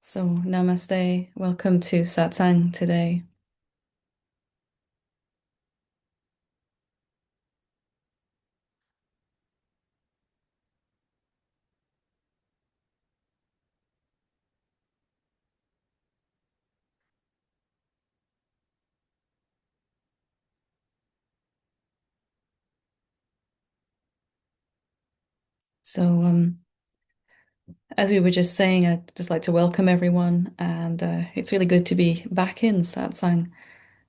So, namaste. Welcome to Satsang today. So, as we were just saying, I'd just like to welcome everyone, and it's really good to be back in Satsang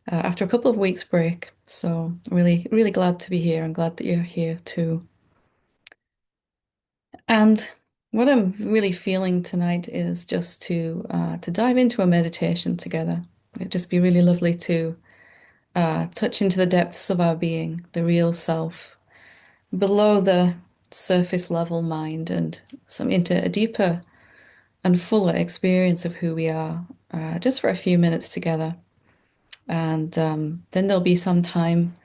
after a couple of weeks break. So, really, really glad to be here. I'm glad that you're here too. And what I'm really feeling tonight is just to dive into a meditation together. It'd just be really lovely to touch into the depths of our being, the real self below the surface level mind and some into a deeper and fuller experience of who we are, just for a few minutes together. And then there'll be some time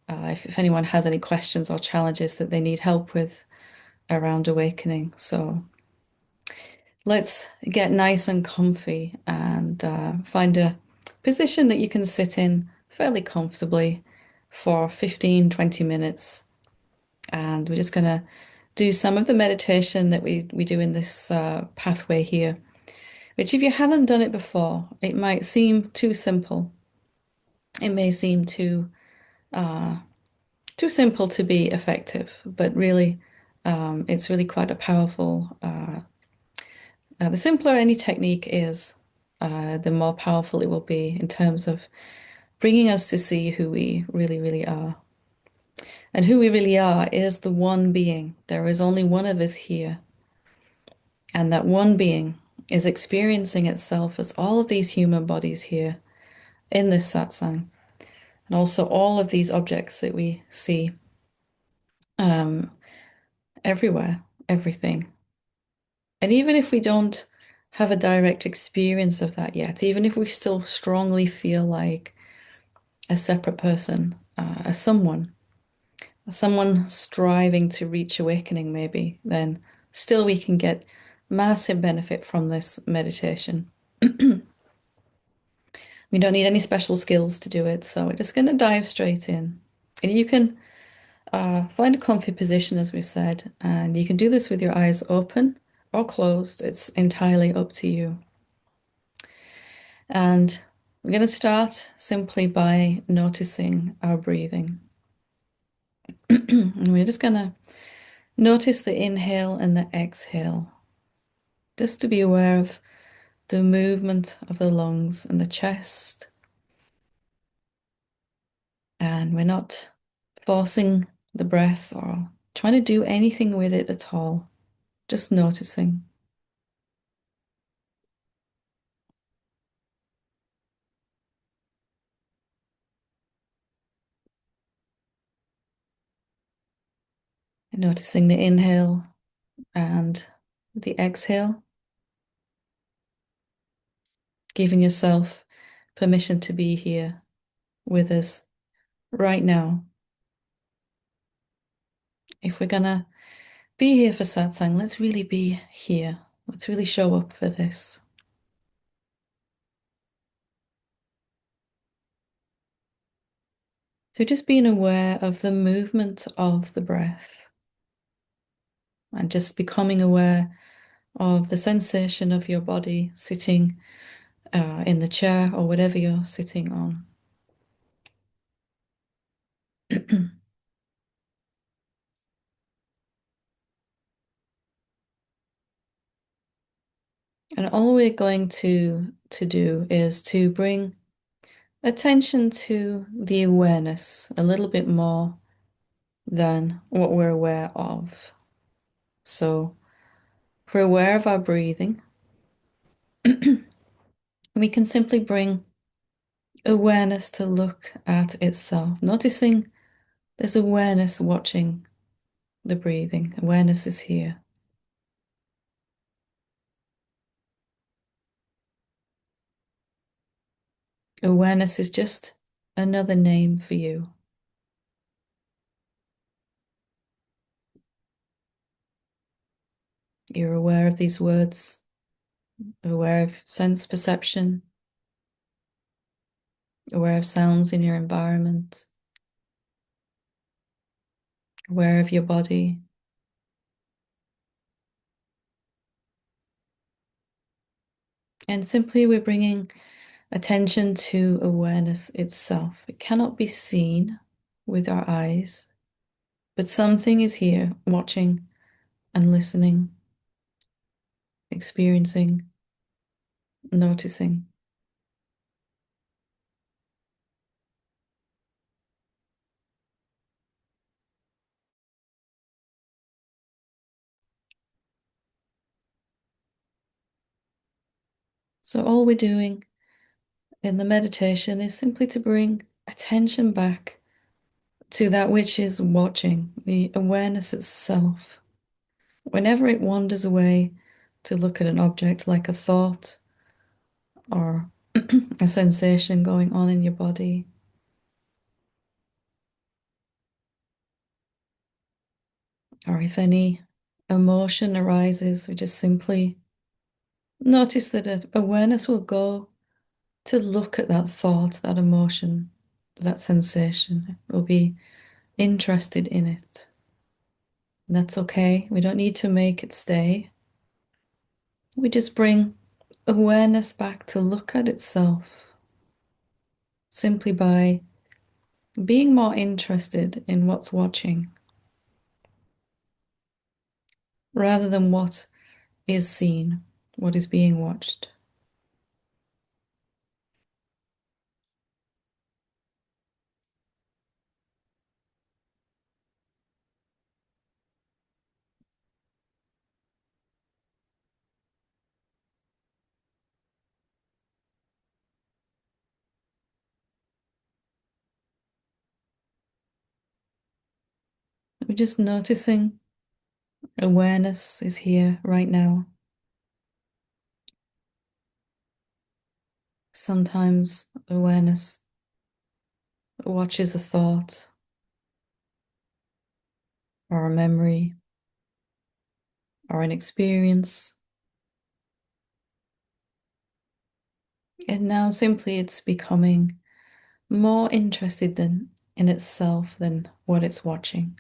if anyone has any questions or challenges that they need help with around awakening. So let's get nice and comfy and find a position that you can sit in fairly comfortably for 15, 20 minutes. And we're just going to do some of the meditation that we do in this pathway here, which if you haven't done it before, it might seem too simple. It may seem too simple to be effective, but really, it's really quite a powerful. The simpler any technique is, the more powerful it will be in terms of bringing us to see who we really, really are. And who we really are is the one being. There is only one of us here. And that one being is experiencing itself as all of these human bodies here in this satsang, and also all of these objects that we see um, everywhere, everything. And even if we don't have a direct experience of that yet, even if we still strongly feel like a separate person, someone striving to reach awakening, maybe, then still we can get massive benefit from this meditation. We don't need any special skills to do it, so we're just going to dive straight in. And you can find a comfy position, as we said, and you can do this with your eyes open or closed. It's entirely up to you. And we're going to start simply by noticing our breathing. And we're just going to notice the inhale and the exhale, just to be aware of the movement of the lungs and the chest. And we're not forcing the breath or trying to do anything with it at all, just noticing. And noticing the inhale and the exhale, giving yourself permission to be here with us right now. If we're gonna be here for satsang, let's really be here. Let's really show up for this. So just being aware of the movement of the breath and just becoming aware of the sensation of your body sitting in the chair or whatever you're sitting on. And all we're going to do is to bring attention to the awareness a little bit more than what we're aware of. So if we're aware of our breathing, we can simply bring awareness to look at itself, noticing there's awareness watching the breathing. Awareness is here. Awareness is just another name for you. You're aware of these words aware of sense perception, aware of sounds in your environment, aware of your body. And simply we're bringing attention to awareness itself. It cannot be seen with our eyes, but something is here watching and listening, experiencing, noticing. So all we're doing in the meditation is simply to bring attention back to that which is watching, the awareness itself. Whenever it wanders away to look at an object like a thought or a sensation going on in your body, or if any emotion arises, we just simply notice that awareness will go to look at that thought, that emotion, that sensation. We'll be interested in it. And that's okay. We don't need to make it stay. We just bring awareness back to look at itself simply by being more interested in what's watching rather than what is seen, what is being watched. We're just noticing awareness is here right now. Sometimes awareness watches a thought or a memory or an experience. And now simply it's becoming more interested in itself than what it's watching.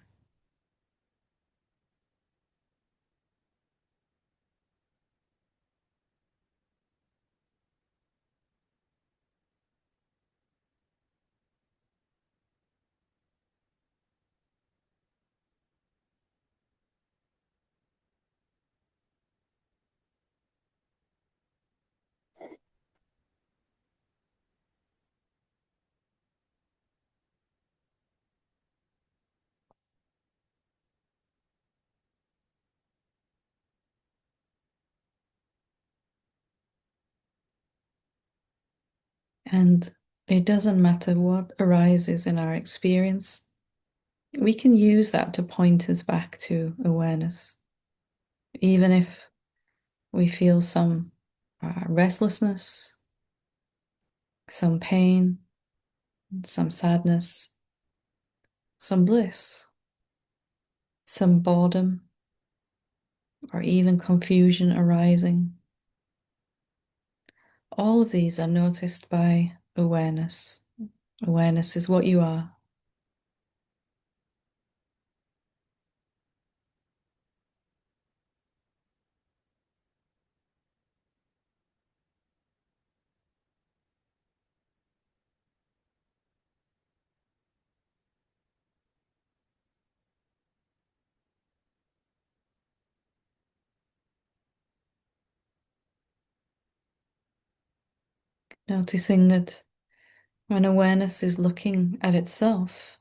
And it doesn't matter what arises in our experience, we can use that to point us back to awareness. Even if we feel some restlessness, some pain, some sadness, some bliss, some boredom, or even confusion arising. All of these are noticed by awareness. Awareness is what you are. Noticing that when awareness is looking at itself,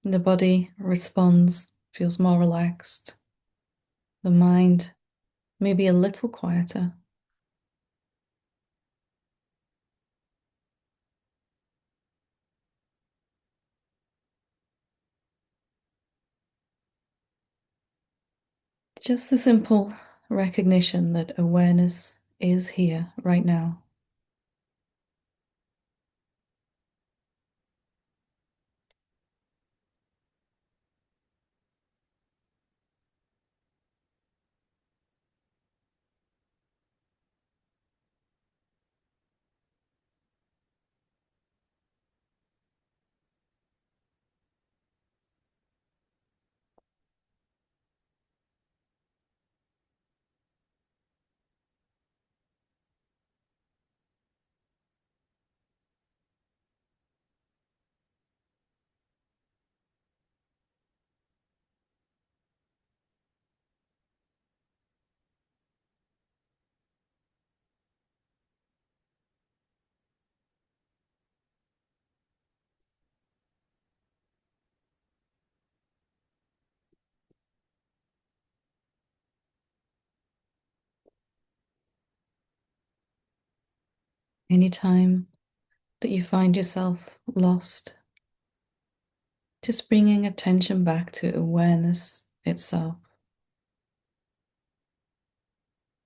the body responds, feels more relaxed. The mind may be a little quieter. Just the simple recognition that awareness is here right now. Anytime that you find yourself lost, just bringing attention back to awareness itself,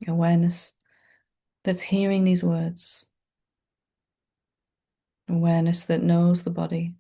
awareness that's hearing these words, awareness that knows the body,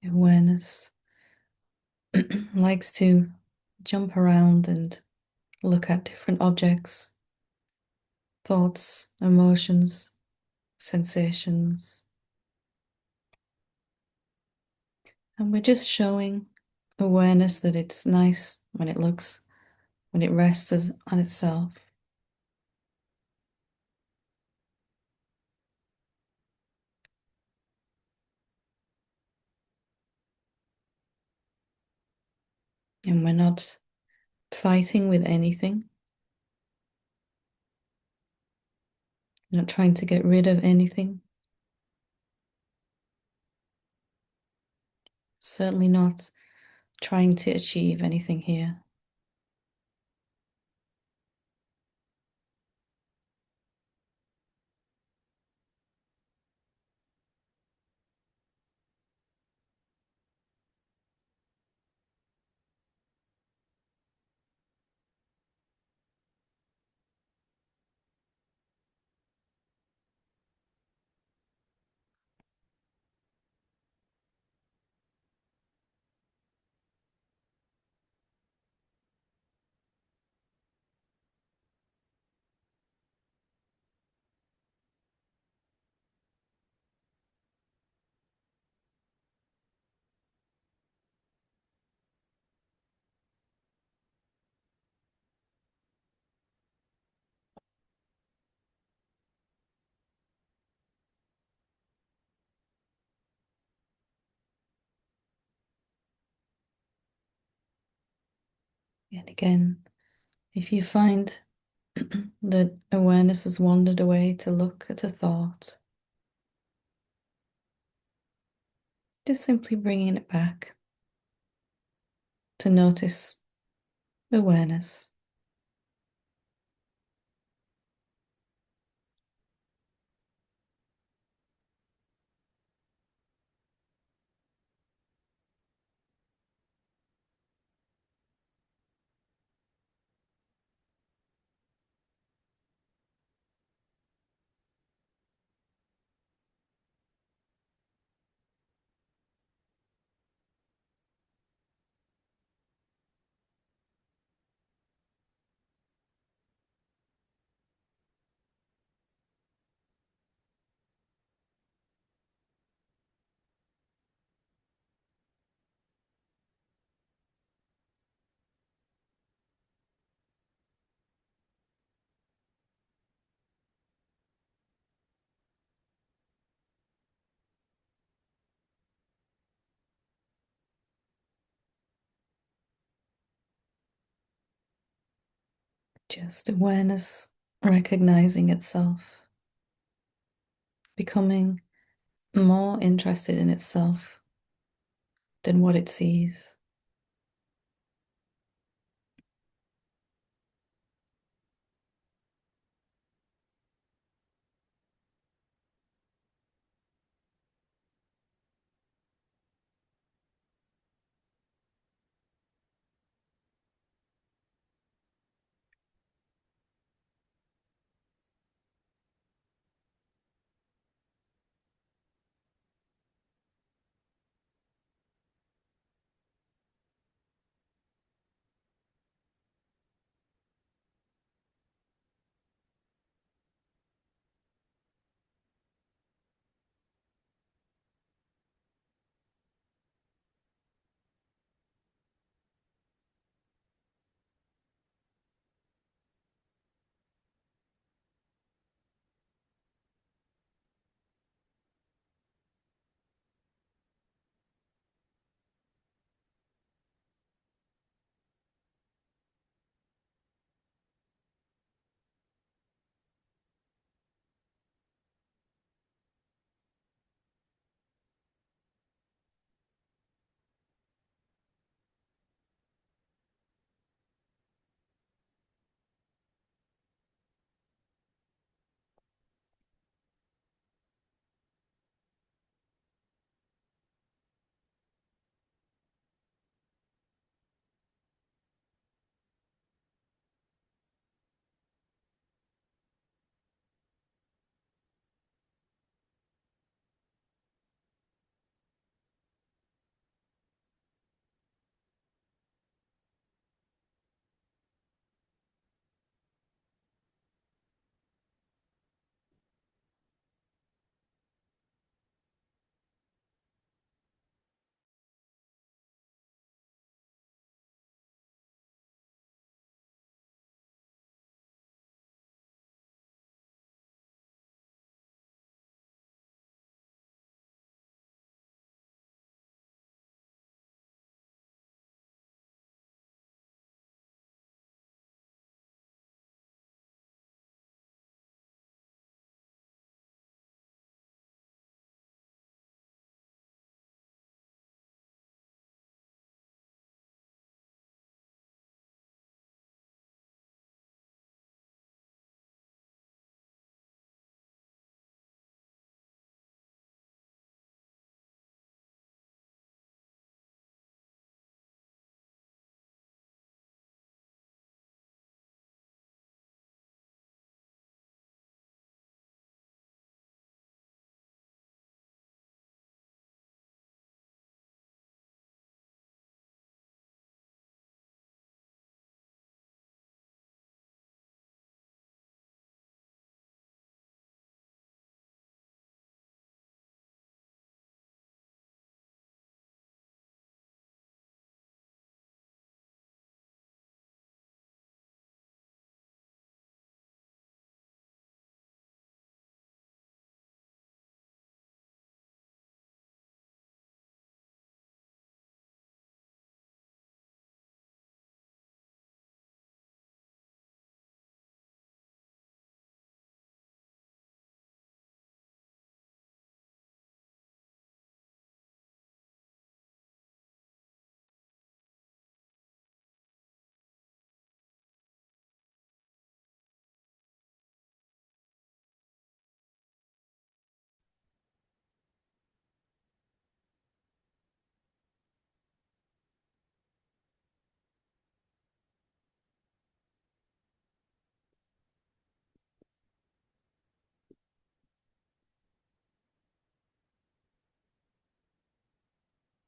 awareness likes to jump around and look at different objects, thoughts, emotions, sensations. And we're just showing awareness that it's nice when it looks, when it rests on itself. And we're not fighting with anything, not trying to get rid of anything, certainly not trying to achieve anything here. And again, if you find that awareness has wandered away to look at a thought, just simply bringing it back to notice awareness. Just awareness recognizing itself, becoming more interested in itself than what it sees.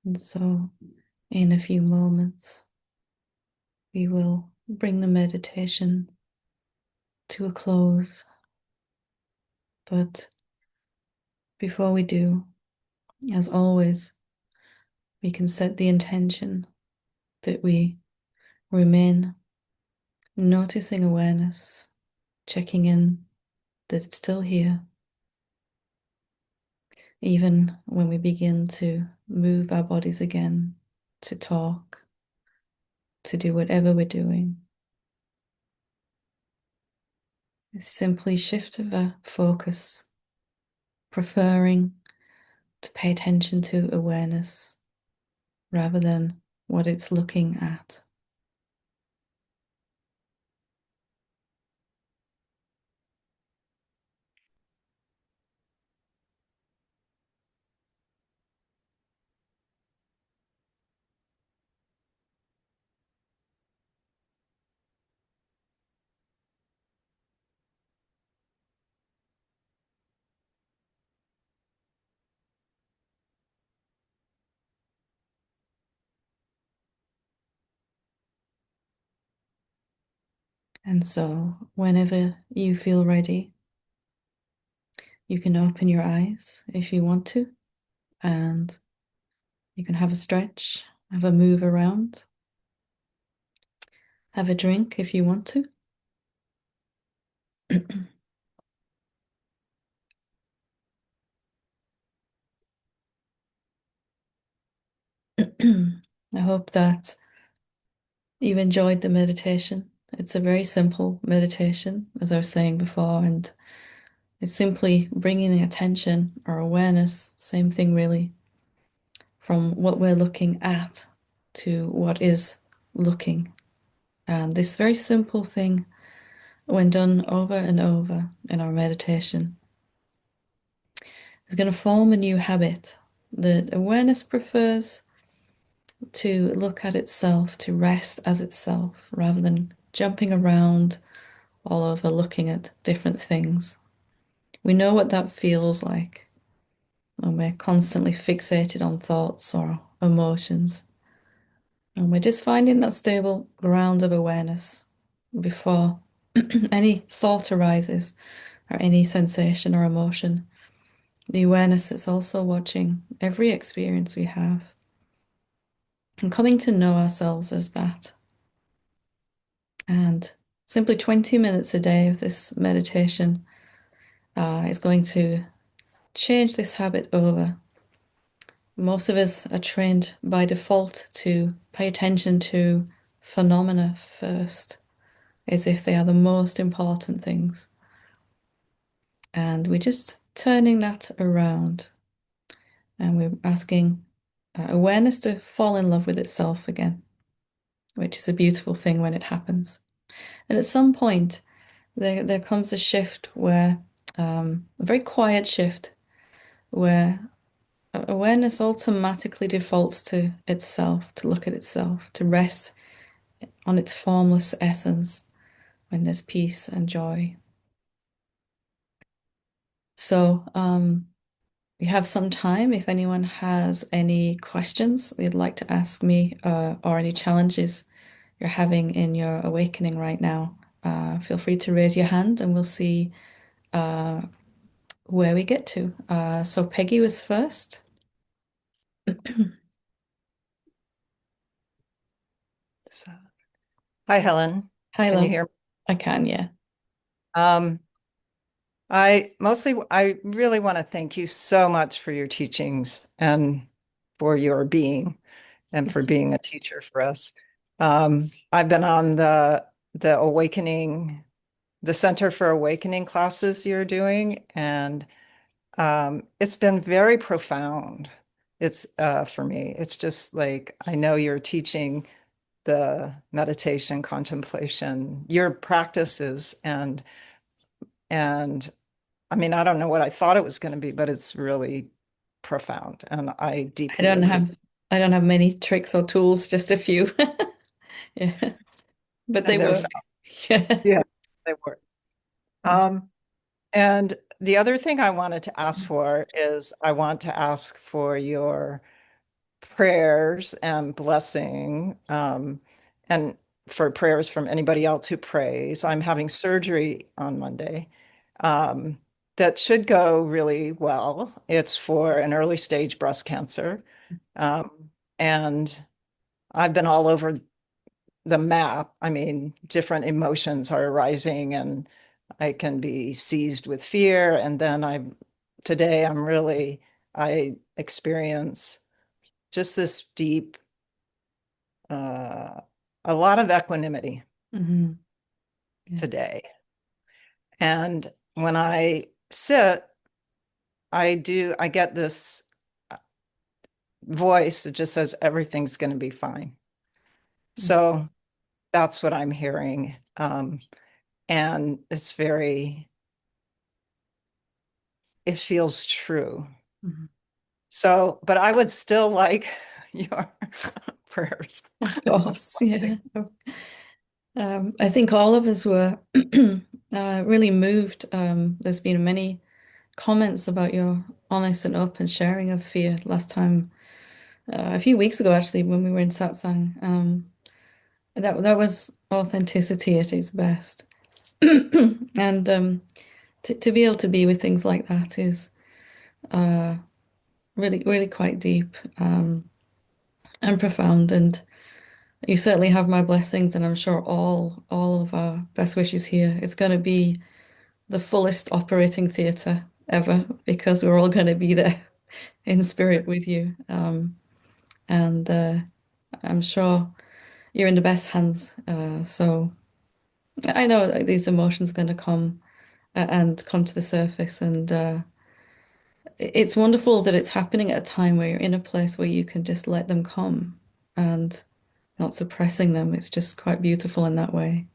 And so, in a few moments, we will bring the meditation to a close. But before we do, as always, we can set the intention that we remain noticing awareness, checking in that it's still here, even when we begin to move our bodies again, to talk, to do whatever we're doing. Simply shift of our focus, preferring to pay attention to awareness rather than what it's looking at. And so, whenever you feel ready, you can open your eyes if you want to, and you can have a stretch, have a move around, have a drink if you want to. I hope that you enjoyed the meditation. It's a very simple meditation, as I was saying before, and it's simply bringing attention or awareness, same thing really, from what we're looking at to what is looking. And this very simple thing, when done over and over in our meditation, is going to form a new habit that awareness prefers to look at itself, to rest as itself, rather than jumping around all over looking at different things. We know what that feels like when we're constantly fixated on thoughts or emotions. And we're just finding that stable ground of awareness before any thought arises or any sensation or emotion. The awareness that's also watching every experience we have and coming to know ourselves as that. And simply 20 minutes a day of this meditation is going to change this habit over. Most of us are trained by default to pay attention to phenomena first, as if they are the most important things. And we're just turning that around and we're asking awareness to fall in love with itself again, which is a beautiful thing when it happens. And at some point, there comes a shift where, a very quiet shift, where awareness automatically defaults to itself, to look at itself, to rest on its formless essence when there's peace and joy. So, we have some time. If anyone has any questions they'd like to ask me, or any challenges you're having in your awakening right now, feel free to raise your hand and we'll see uh, where we get to. So Peggy was first. So, hi, Helen. Hi, Can you love. hear me? I can, yeah. Um, I really want to thank you so much for your teachings and for your being and for being a teacher for us. I've been on the awakening, the Center for Awakening classes you're doing, and it's been very profound. It's for me. It's just like I know you're teaching the meditation, contemplation, your practices, and I mean, I don't know what I thought it was going to be, but it's really profound, and I I deeply don't appreciate. have I don't have many tricks or tools, just a few. Yeah, but they And they're work. Yeah. yeah, they work. Um, and the other thing I wanted to ask for is I want to ask for your prayers and blessing, and for prayers from anybody else who prays. I'm having surgery on Monday. Um, that should go really well. It's for an early stage breast cancer. And I've been all over the map. I mean, different emotions are arising and I can be seized with fear. And then today I experience just this deep, uh, a lot of equanimity Hmm. Yeah. today. And when I sit, I get this voice that just says everything's going to be fine. So that's what I'm hearing. And it feels true. Mhm. So, but I would still like your prayers. Of course, yeah. I think all of us were really moved. There's been many comments about your honest and open sharing of fear last time, a few weeks ago, actually, when we were in Satsang. That was authenticity at its best. And to be able to be with things like that is really, really quite deep and profound. And you certainly have my blessings, and I'm sure all of our best wishes here. It's going to be the fullest operating theatre ever because we're all going to be there in spirit with you. And I'm sure you're in the best hands. So I know that these emotions are going to come and come to the surface. And it's wonderful that it's happening at a time where you're in a place where you can just let them come and not suppressing them. It's just quite beautiful in that way.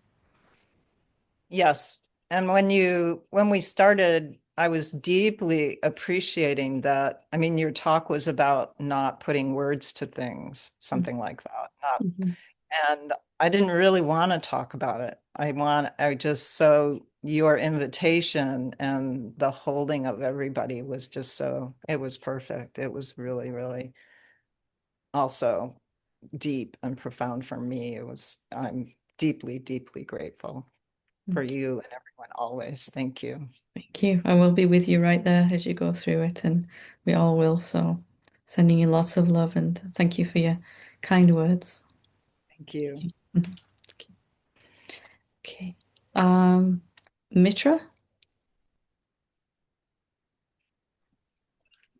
Yes. And when we started, I was deeply appreciating that. I mean, your talk was about not putting words to things, something like that. Not, Mhm. and I didn't really want to talk about it. So your invitation and the holding of everybody was it was perfect. It was really, really also deep and profound for me. I'm deeply, deeply grateful for you and everyone always. Thank you. Thank you. I will be with you right there as you go through it, and we all will. So, sending you lots of love and thank you for your kind words. Thank you. Okay. Um, Mitra?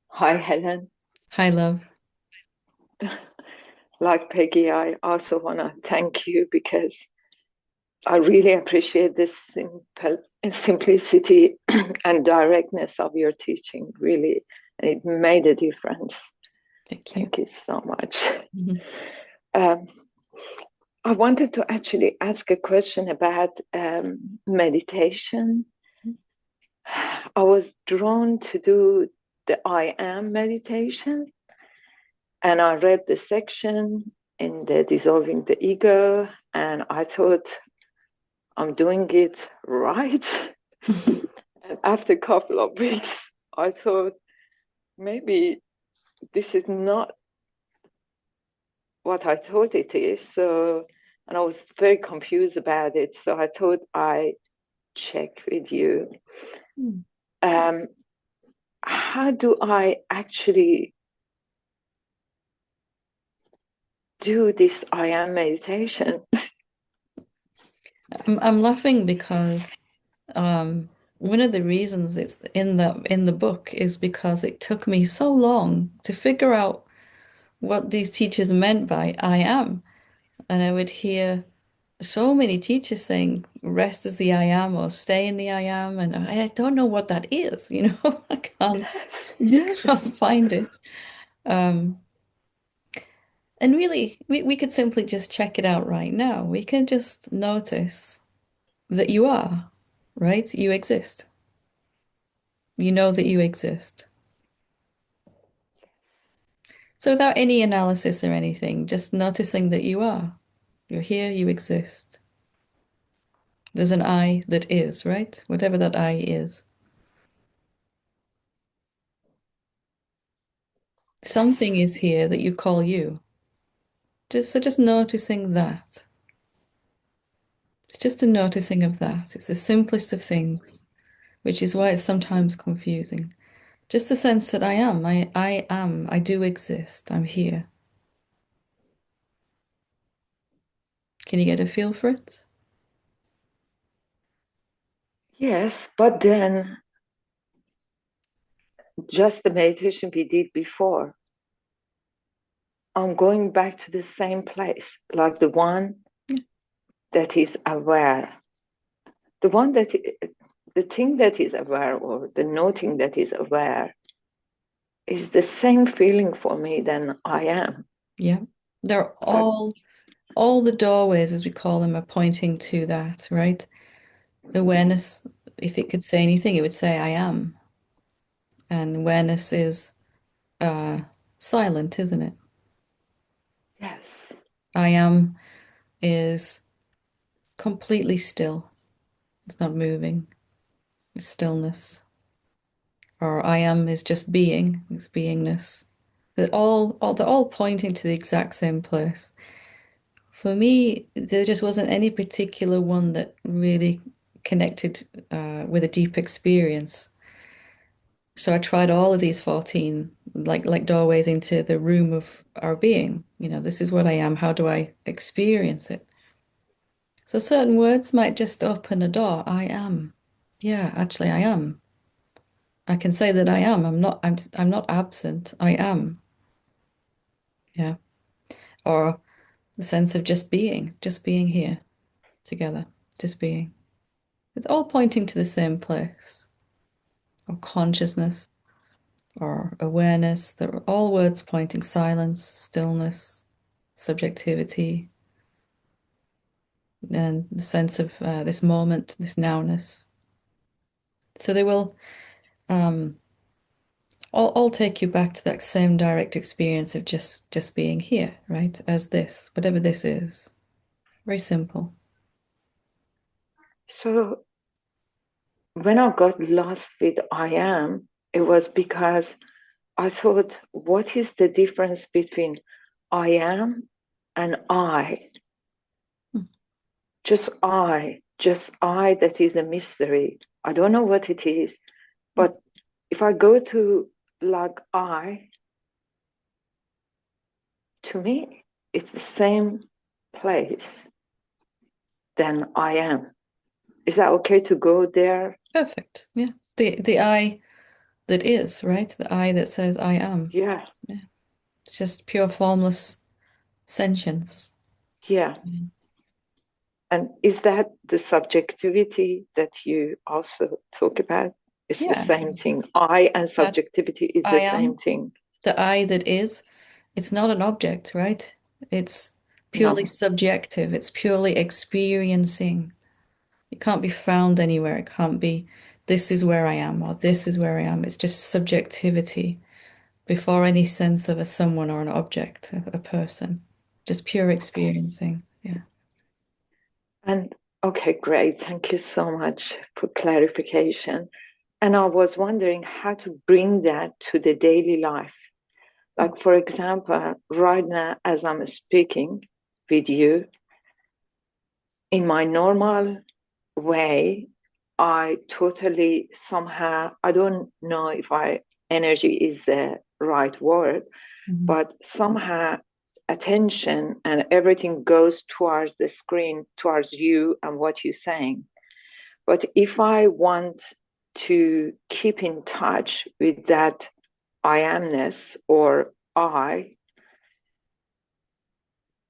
Hi, Helen. Hi, love. Like Peggy, I also want to thank you because I really appreciate this simplicity and directness of your teaching, really. And it made a difference. Thank you. Thank you so much. Mhm. Um, I wanted to actually ask a question about meditation. I was drawn to do the I am meditation, and I read the section in the dissolving the ego, and I thought I'm doing it right. And after a couple of weeks, I thought maybe this is not what I thought it is. So, and I was very confused about it. So I thought I check with you. Um, how do I actually do this I am meditation? I'm laughing because one of the reasons it's in the book is because it took me so long to figure out what these teachers meant by I am. And I would hear so many teachers saying rest as the I am or stay in the I am, and I don't know what that is, you know. I Yes. can't find it. Um, and really, we could simply just check it out right now. We can just notice that you are, right? You exist. You know that you exist. So without any analysis or anything, just noticing that you are. You're here, you exist. There's an I that is, right? Whatever that I is. Something is here that you call you. Just noticing that. It's just a noticing of that. It's the simplest of things, which is why it's sometimes confusing. Just the sense that I am, I do exist, I'm here. Can you get a feel for it? Yes, but then just the meditation we did before, I'm going back to the same place, like the one that is aware, the one that, the thing that is aware, or the noting that is aware, is the same feeling for me than I am. Yeah. They're Like, all the doorways, as we call them, are pointing to that, right? Awareness, if it could say anything, it would say I am. And awareness is uh silent, isn't it? yes, I am is completely still. It's not moving. It's stillness. Or I am is just being. It's beingness. They're all pointing to the exact same place. For me, there just wasn't any particular one that really connected with a deep experience. So I tried all of these 14, like doorways into the room of our being. You know, this is what I am. How do I experience it? So certain words might just open a door. I am. Yeah, actually I am. I can say that I am. I'm not absent. I am. Yeah. Or the sense of just being here together, just being. It's all pointing to the same place. Or consciousness or awareness. They're all words pointing silence, stillness, subjectivity, and the sense of this moment, this nowness. So they will um, all take you back to that same direct experience of just being here, right? As this, whatever this is. Very simple. so when I got lost with I am, it was because I thought, what is the difference between I am and I? Hmm. Just I, that is a mystery. I don't know what it is, but if I go to like I, to me, it's the same place than I am. Is that okay to go there? Perfect. Yeah. The I that is, right? The I that says I am. Yeah, Yeah. It's just pure formless sentience. yeah. Mm. And is that the subjectivity that you also talk about? It's the Yeah. same thing. I and That subjectivity is I the same am, thing. the I that is, it's not an object, right? It's purely No. subjective. It's purely experiencing. It can't be found anywhere. It can't be, this is where I am, or this is where I am. It's just subjectivity before any sense of a someone or an object, a person. Just pure Okay. experiencing. Yeah. And okay, great. Thank you so much for clarification. And I was wondering how to bring that to the daily life. Like, for example, right now, as I'm speaking with you, in my normal way, I totally somehow, I don't know if energy is the right word, Mhm. but somehow attention and everything goes towards the screen, towards you and what you're saying. But if I want to keep in touch with that I amness or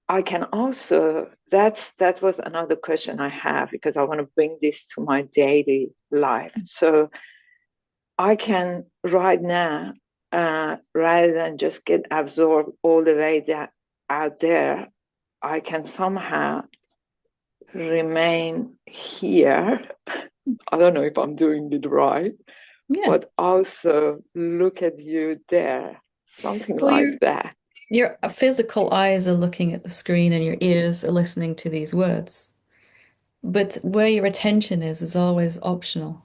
I can also, that was another question I have because I want to bring this to my daily life. So I can right now, rather than just get absorbed all the way that out there, I can somehow remain here. I don't know if I'm doing it right, Yeah. but also look at you there, something Well, like that. your physical eyes are looking at the screen and your ears are listening to these words. But where your attention is always optional.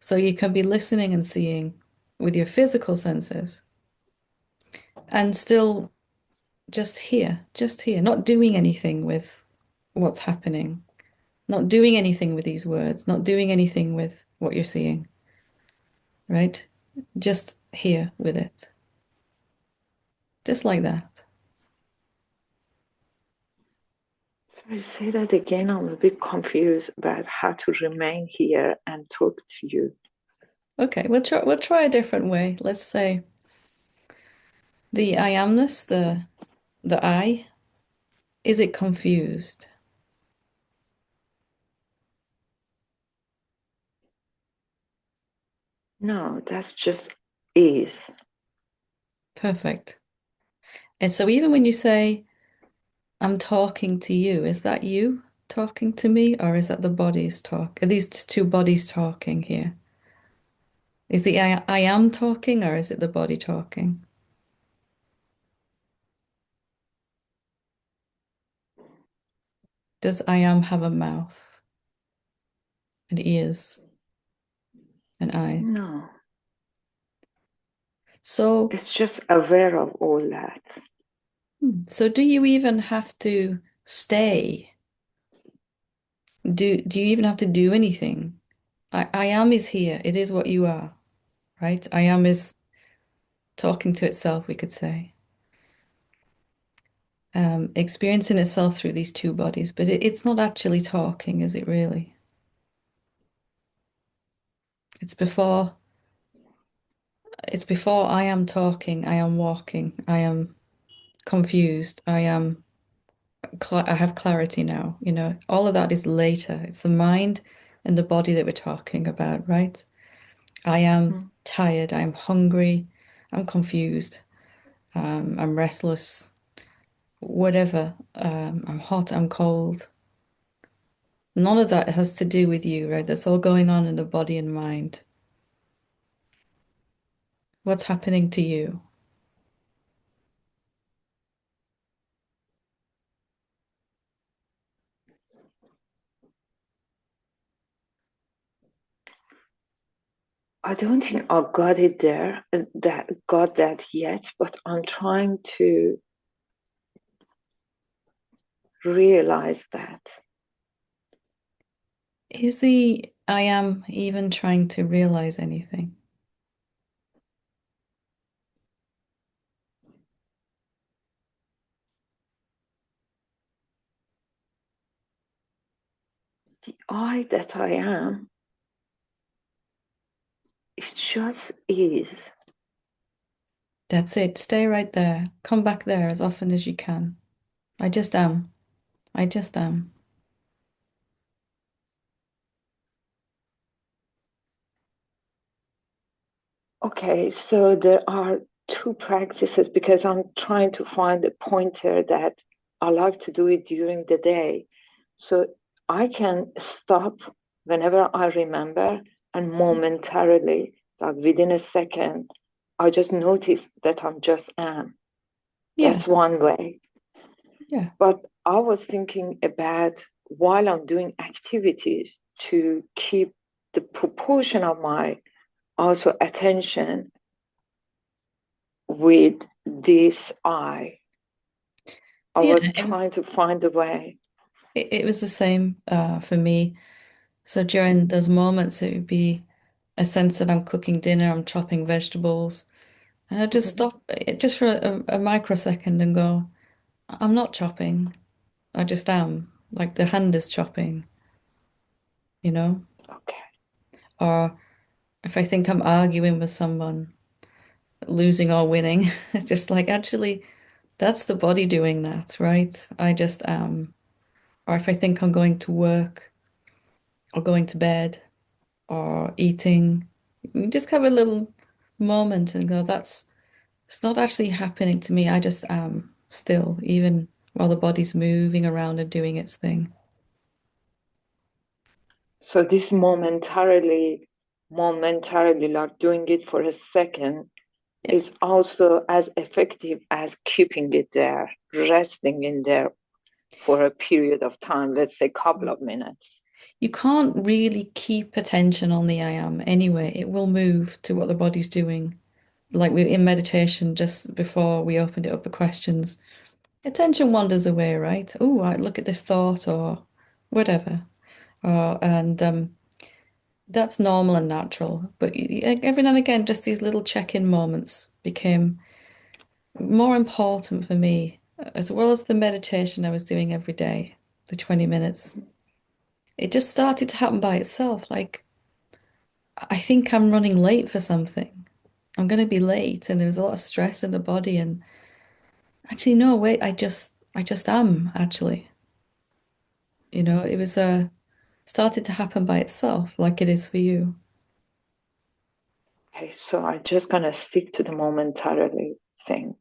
So you can be listening and seeing with your physical senses, and still just here, not doing anything with what's happening, not doing anything with these words, not doing anything with what you're seeing, right? Just here with it, just like that. Sorry, say that again. I'm a bit confused about how to remain here and talk to you. Okay, we'll try a different way. Let's say the I amness, the I, is it confused? No, that's just is. Perfect. And so even when you say I'm talking to you, is that you talking to me, or is that the bodies talk? Are these two bodies talking here? Is the I am talking, or is it the body talking? Does I am have a mouth and ears and eyes? No, So, it's just aware of all that. so do you even have to stay? Do you even have to do anything? I am is here. It is what you are, right? I am is talking to itself, we could say. Experiencing itself through these two bodies, but it's not actually talking, is it really? It's before it's before I am talking, I am walking, I am confused, I have clarity now, you know. All of that is later. It's the mind and the body that we're talking about, right? I am Mhm. tired, I am hungry, I'm confused, I'm restless, whatever. I'm hot, I'm cold. None of that has to do with you, right? That's all going on in the body and mind. What's happening to you? I don't think I got it there, that got that yet, but I'm trying to realize that. Is the I am even trying to realize anything? The I that I am, it just is. That's it. Stay right there. Come back there as often as you can. I just am. I just am. Okay, so there are two practices because I'm trying to find a pointer that I like to do it during the day. So I can stop whenever I remember and momentarily, like within a second, I just notice that I'm just am. Yeah, That's one way. yeah. But I was thinking about while I'm doing activities to keep the proportion of my also attention with this I. I Yeah, was it was trying to find a way. it was the same for me. So during those moments, it would be a sense that I'm cooking dinner, I'm chopping vegetables, and I just Mhm. stop it just for a microsecond and go, I'm not chopping. I just am. Like the hand is chopping, you know? Okay. Or if I think I'm arguing with someone, losing or winning, it's just like, actually, that's the body doing that, right? I just am. Or if I think I'm going to work or going to bed or eating, you just have a little moment and go, it's not actually happening to me. I just am still, even while the body's moving around and doing its thing. So this momentarily, like doing it for a second, Yeah. is also as effective as keeping it there, resting in there for a period of time, let's say a couple of minutes. You can't really keep attention on the I am anyway. It will move to what the body's doing. like we in meditation, just before we opened it up for questions, attention wanders away, right? Oh, I look at this thought or whatever. And that's normal and natural. But every now and again, just these little check-in moments became more important for me, as well as the meditation I was doing every day, the 20 minutes. It just started to happen by itself. Like, I think I'm running late for something. I'm going to be late, and there was a lot of stress in the body. And actually, no, wait, I just am actually. It was started to happen by itself, like it is for you. Okay, so I'm just gonna stick to the momentarily thing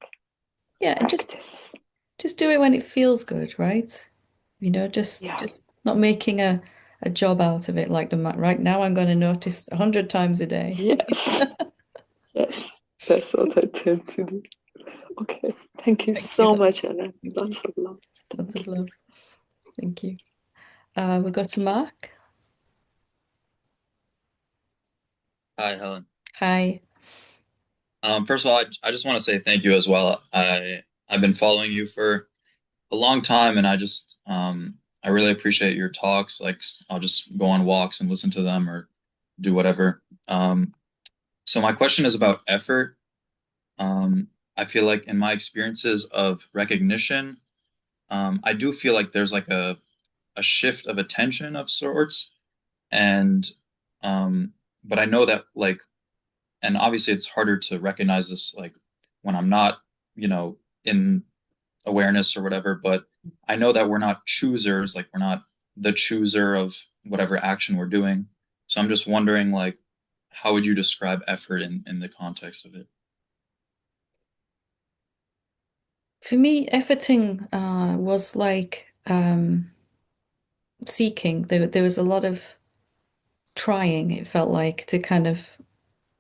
Yeah, and just practice. just do it when it feels good, right? Just Yeah. just not making a job out of it like right now I'm going to notice 100 times a day. Yes. Yes. That's what I tend to do. Okay. Thank you Thank you, so Helen. much, Ellen. Thank you. Lots of love. Lots Thank of you. love. Thank you. We got to Mark. Hi, Helen. Hi. First of all, I just want to say thank you as well. I've been following you for a long time, and I really appreciate your talks. Like I'll just go on walks and listen to them or do whatever. So my question is about effort. I feel like in my experiences of recognition, I do feel like there's like a shift of attention of sorts, and but I know that like and obviously it's harder to recognize this like when I'm not, in awareness or whatever, but I know that we're not choosers, like we're not the chooser of whatever action we're doing. So I'm just wondering like how would you describe effort in the context of it? For me, efforting was like seeking. There was a lot of trying, it felt like, to kind of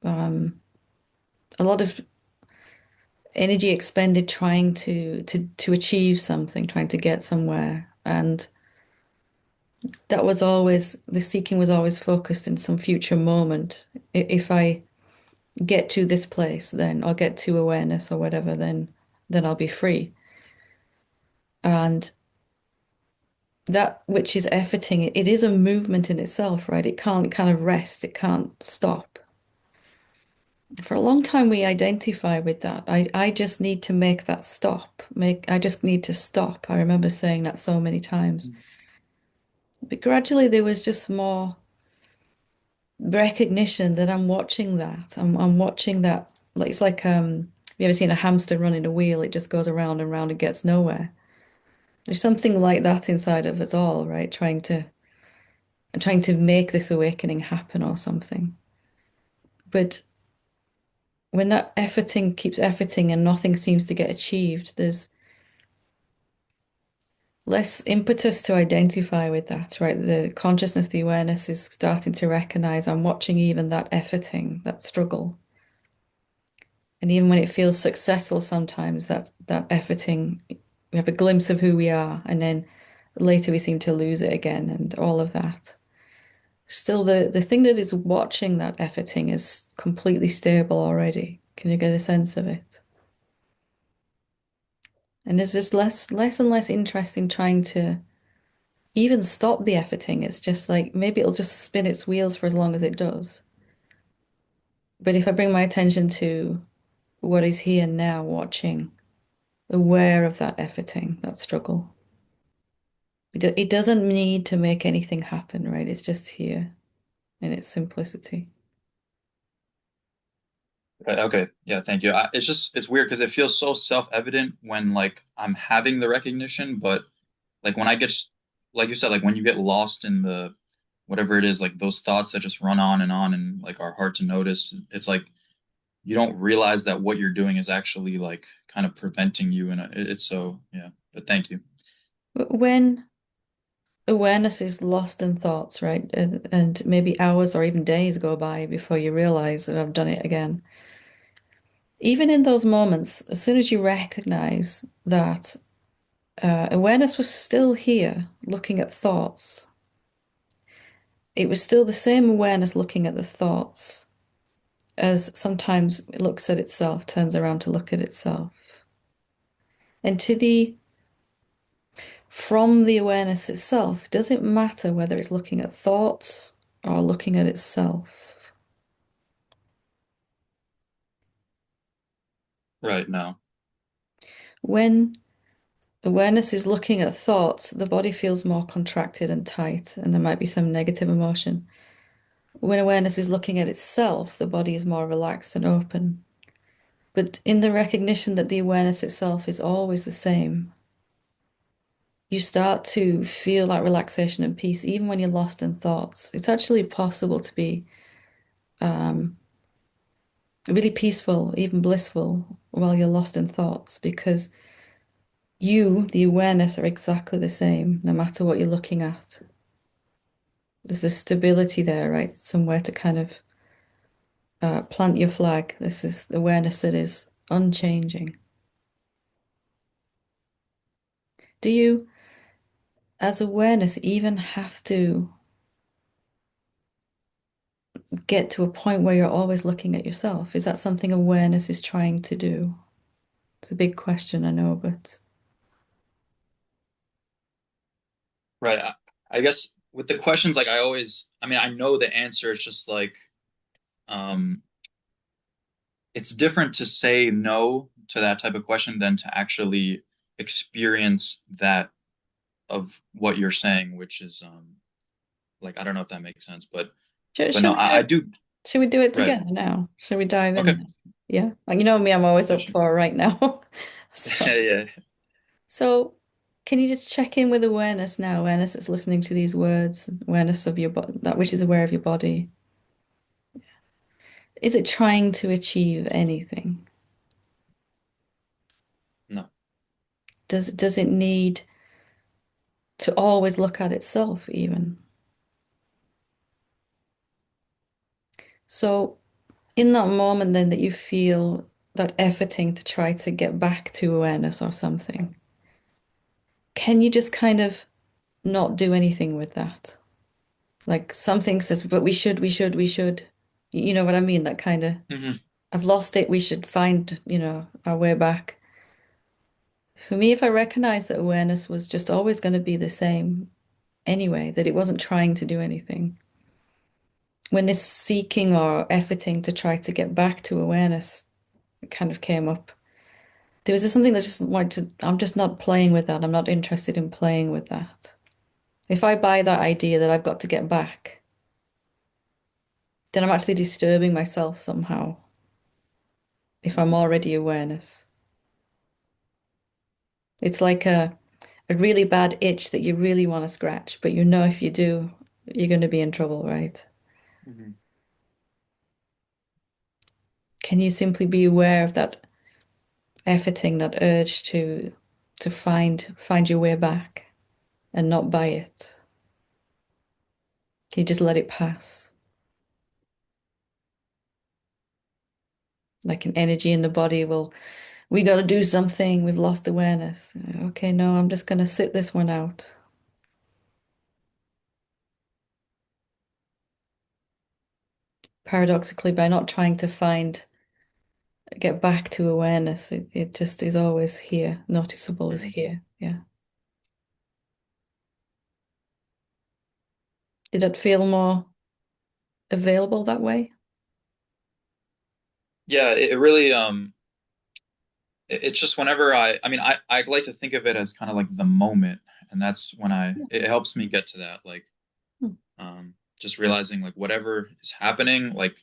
a lot of energy expended trying to achieve something, trying to get somewhere. And that was always, the seeking was always focused in some future moment. If I get to this place, then I'll get to awareness or whatever, then I'll be free. And that which is efforting, it is a movement in itself, right? It can't kind of rest, it can't stop. For a long time, we identify with that. I just need to make that stop. I just need to stop. I remember saying that so many times. But gradually, there was just more recognition that I'm watching that. I'm watching that. Like it's like have you ever seen a hamster running a wheel? It just goes around and round and gets nowhere. There's something like that inside of us all, right? Trying to make this awakening happen or something. But when that efforting keeps efforting and nothing seems to get achieved, there's less impetus to identify with that, right? The consciousness, the awareness is starting to recognize I'm watching even that efforting, that struggle. And even when it feels successful, sometimes that efforting, we have a glimpse of who we are, and then later we seem to lose it again, and all of that. Still, the thing that is watching that efforting is completely stable already. Can you get a sense of it? And there's just less and less interest in trying to even stop the efforting. It's just like maybe it'll just spin its wheels for as long as it does. But if I bring my attention to what is here now, watching, aware of that efforting, that struggle, it doesn't need to make anything happen, right? It's just here in its simplicity. Okay, yeah, thank you. It's weird because it feels so self-evident when like I'm having the recognition, but like when I get like you said, like when you get lost in the whatever it is, like those thoughts that just run on and like are hard to notice, it's like you don't realize that what you're doing is actually like kind of preventing you and it's so yeah, but thank you. But when awareness is lost in thoughts, right? And maybe hours or even days go by before you realize that I've done it again. Even in those moments, as soon as you recognize that awareness was still here looking at thoughts, it was still the same awareness looking at the thoughts. as sometimes it looks at itself, turns around to look at itself. And from the awareness itself, does it matter whether it's looking at thoughts or looking at itself? Right. No. When awareness is looking at thoughts, the body feels more contracted and tight, and there might be some negative emotion. When awareness is looking at itself, the body is more relaxed and open. But in the recognition that the awareness itself is always the same, you start to feel that relaxation and peace even when you're lost in thoughts. It's actually possible to be um, really peaceful, even blissful, while you're lost in thoughts because you, the awareness, are exactly the same no matter what you're looking at. There's a stability there, right? Somewhere to kind of plant your flag. This is awareness that is unchanging. Do you, as awareness, even have to get to a point where you're always looking at yourself? Is that something awareness is trying to do? It's a big question, I know, but Right. I guess with the questions, like I mean, I know the answer. It's just like, um, it's different to say no to that type of question than to actually experience that of what you're saying, which is, like, I don't know if that makes sense, but should no, we do I it? do. Should we do it Right. together now? Should we dive Okay. in? Yeah. Like, you know me, I'm always Yeah, up sure. for it right now. So, Yeah. so can you just check in with awareness now? Awareness that's listening to these words, awareness of your body, that which is aware of your body. Is it trying to achieve anything? No. Does it need to always look at itself even? So in that moment then that you feel that efforting to try to get back to awareness or something, can you just kind of not do anything with that? Like something says, but we should. You know what I mean? That kind of, Hmm. I've lost it. We should find, our way back. For me, if I recognize that awareness was just always going to be the same anyway, that it wasn't trying to do anything. When this seeking or efforting to try to get back to awareness kind of came up, there was just something that just wanted to, I'm just not playing with that. I'm not interested in playing with that. If I buy that idea that I've got to get back, then I'm actually disturbing myself somehow if I'm already awareness. It's like a really bad itch that you really want to scratch, but you know if you do, you're going to be in trouble, right? Hmm. Can you simply be aware of that efforting, that urge to find your way back and not buy it? Can you just let it pass? Like an energy in the body will, we got to do something, we've lost awareness. Okay, no, I'm just going to sit this one out. Paradoxically, by not trying to get back to awareness, it just is always here, noticeable as Hmm. here. Yeah. Did it feel more available that way? Yeah. It really, it's just whenever I mean, I like to think of it as kind of like the moment, and that's when Yeah. it helps me get to that, like, Hmm. just realizing like whatever is happening, like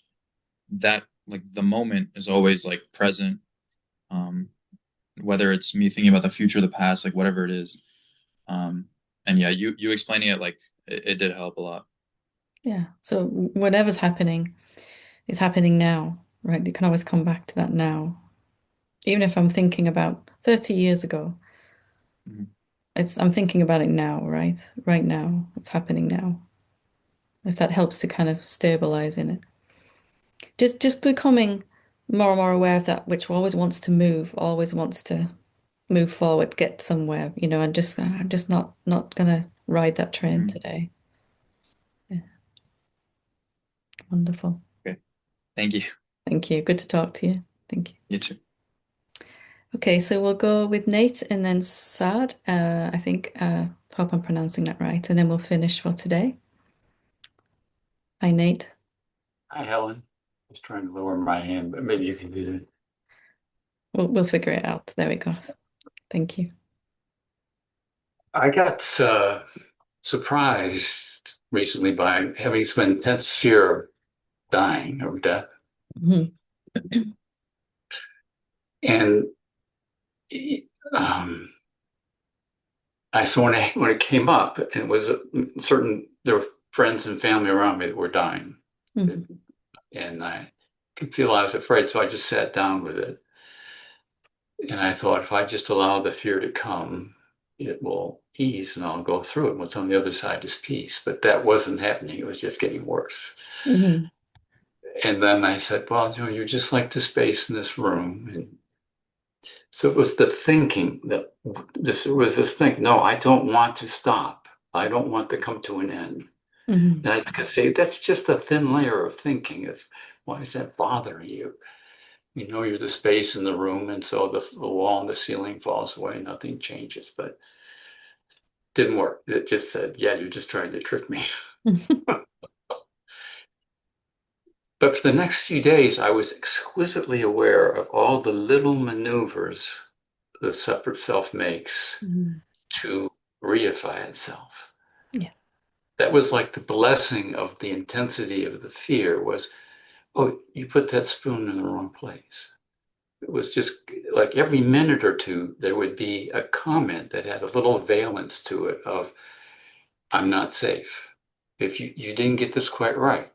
that, like the moment is always like present. Um, whether it's me thinking about the future, the past, like whatever it is. Um, and yeah, you explaining it like it did help a lot. Yeah. So whatever's happening is happening now, right? You can always come back to that now. Even if I'm thinking about 30 years ago, Mhm. I'm thinking about it now, right? Right now. It's happening now. If that helps to kind of stabilize in it. Just becoming more and more aware of that, which always wants to move, always wants to move forward, get somewhere, and I'm just not gonna ride that train Mhm. today. Yeah, wonderful. Okay, thank you. Thank you. Good to talk to you. Thank you. You too. Okay, so we'll go with Nate and then Sad. I think, hope I'm pronouncing that right. And then we'll finish for today. Hi, Nate. Hi, Helen. I was trying to lower my hand, but maybe you can do that. We'll figure it out. There we go. Thank you. I got surprised recently by having some intense fear of dying or death. Mhm. And so when it came up, and it was there were friends and family around me that were dying. Mhm. And I could feel I was afraid, so I just sat down with it. And I thought, if I just allow the fear to come, it will ease and I'll go through it. What's on the other side is peace. But that wasn't happening. It was just getting worse. Mhm. And then I said, well, you're just like the space in this room. And so it was the thinking that this thing. No, I don't want to stop. I don't want to come to an end. Mhm. And I could say, that's just a thin layer of thinking. Why is that bothering you? You know, you're the space in the room, and so the wall and the ceiling falls away, nothing changes. But didn't work. It just said, yeah, you're just trying to trick me. But for the next few days, I was exquisitely aware of all the little maneuvers the separate self makes Mhm. to reify itself. Yeah. That was like the blessing of the intensity of the fear was, oh, you put that spoon in the wrong place. It was just like every minute or two, there would be a comment that had a little valence to it of, I'm not safe. If you didn't get this quite right,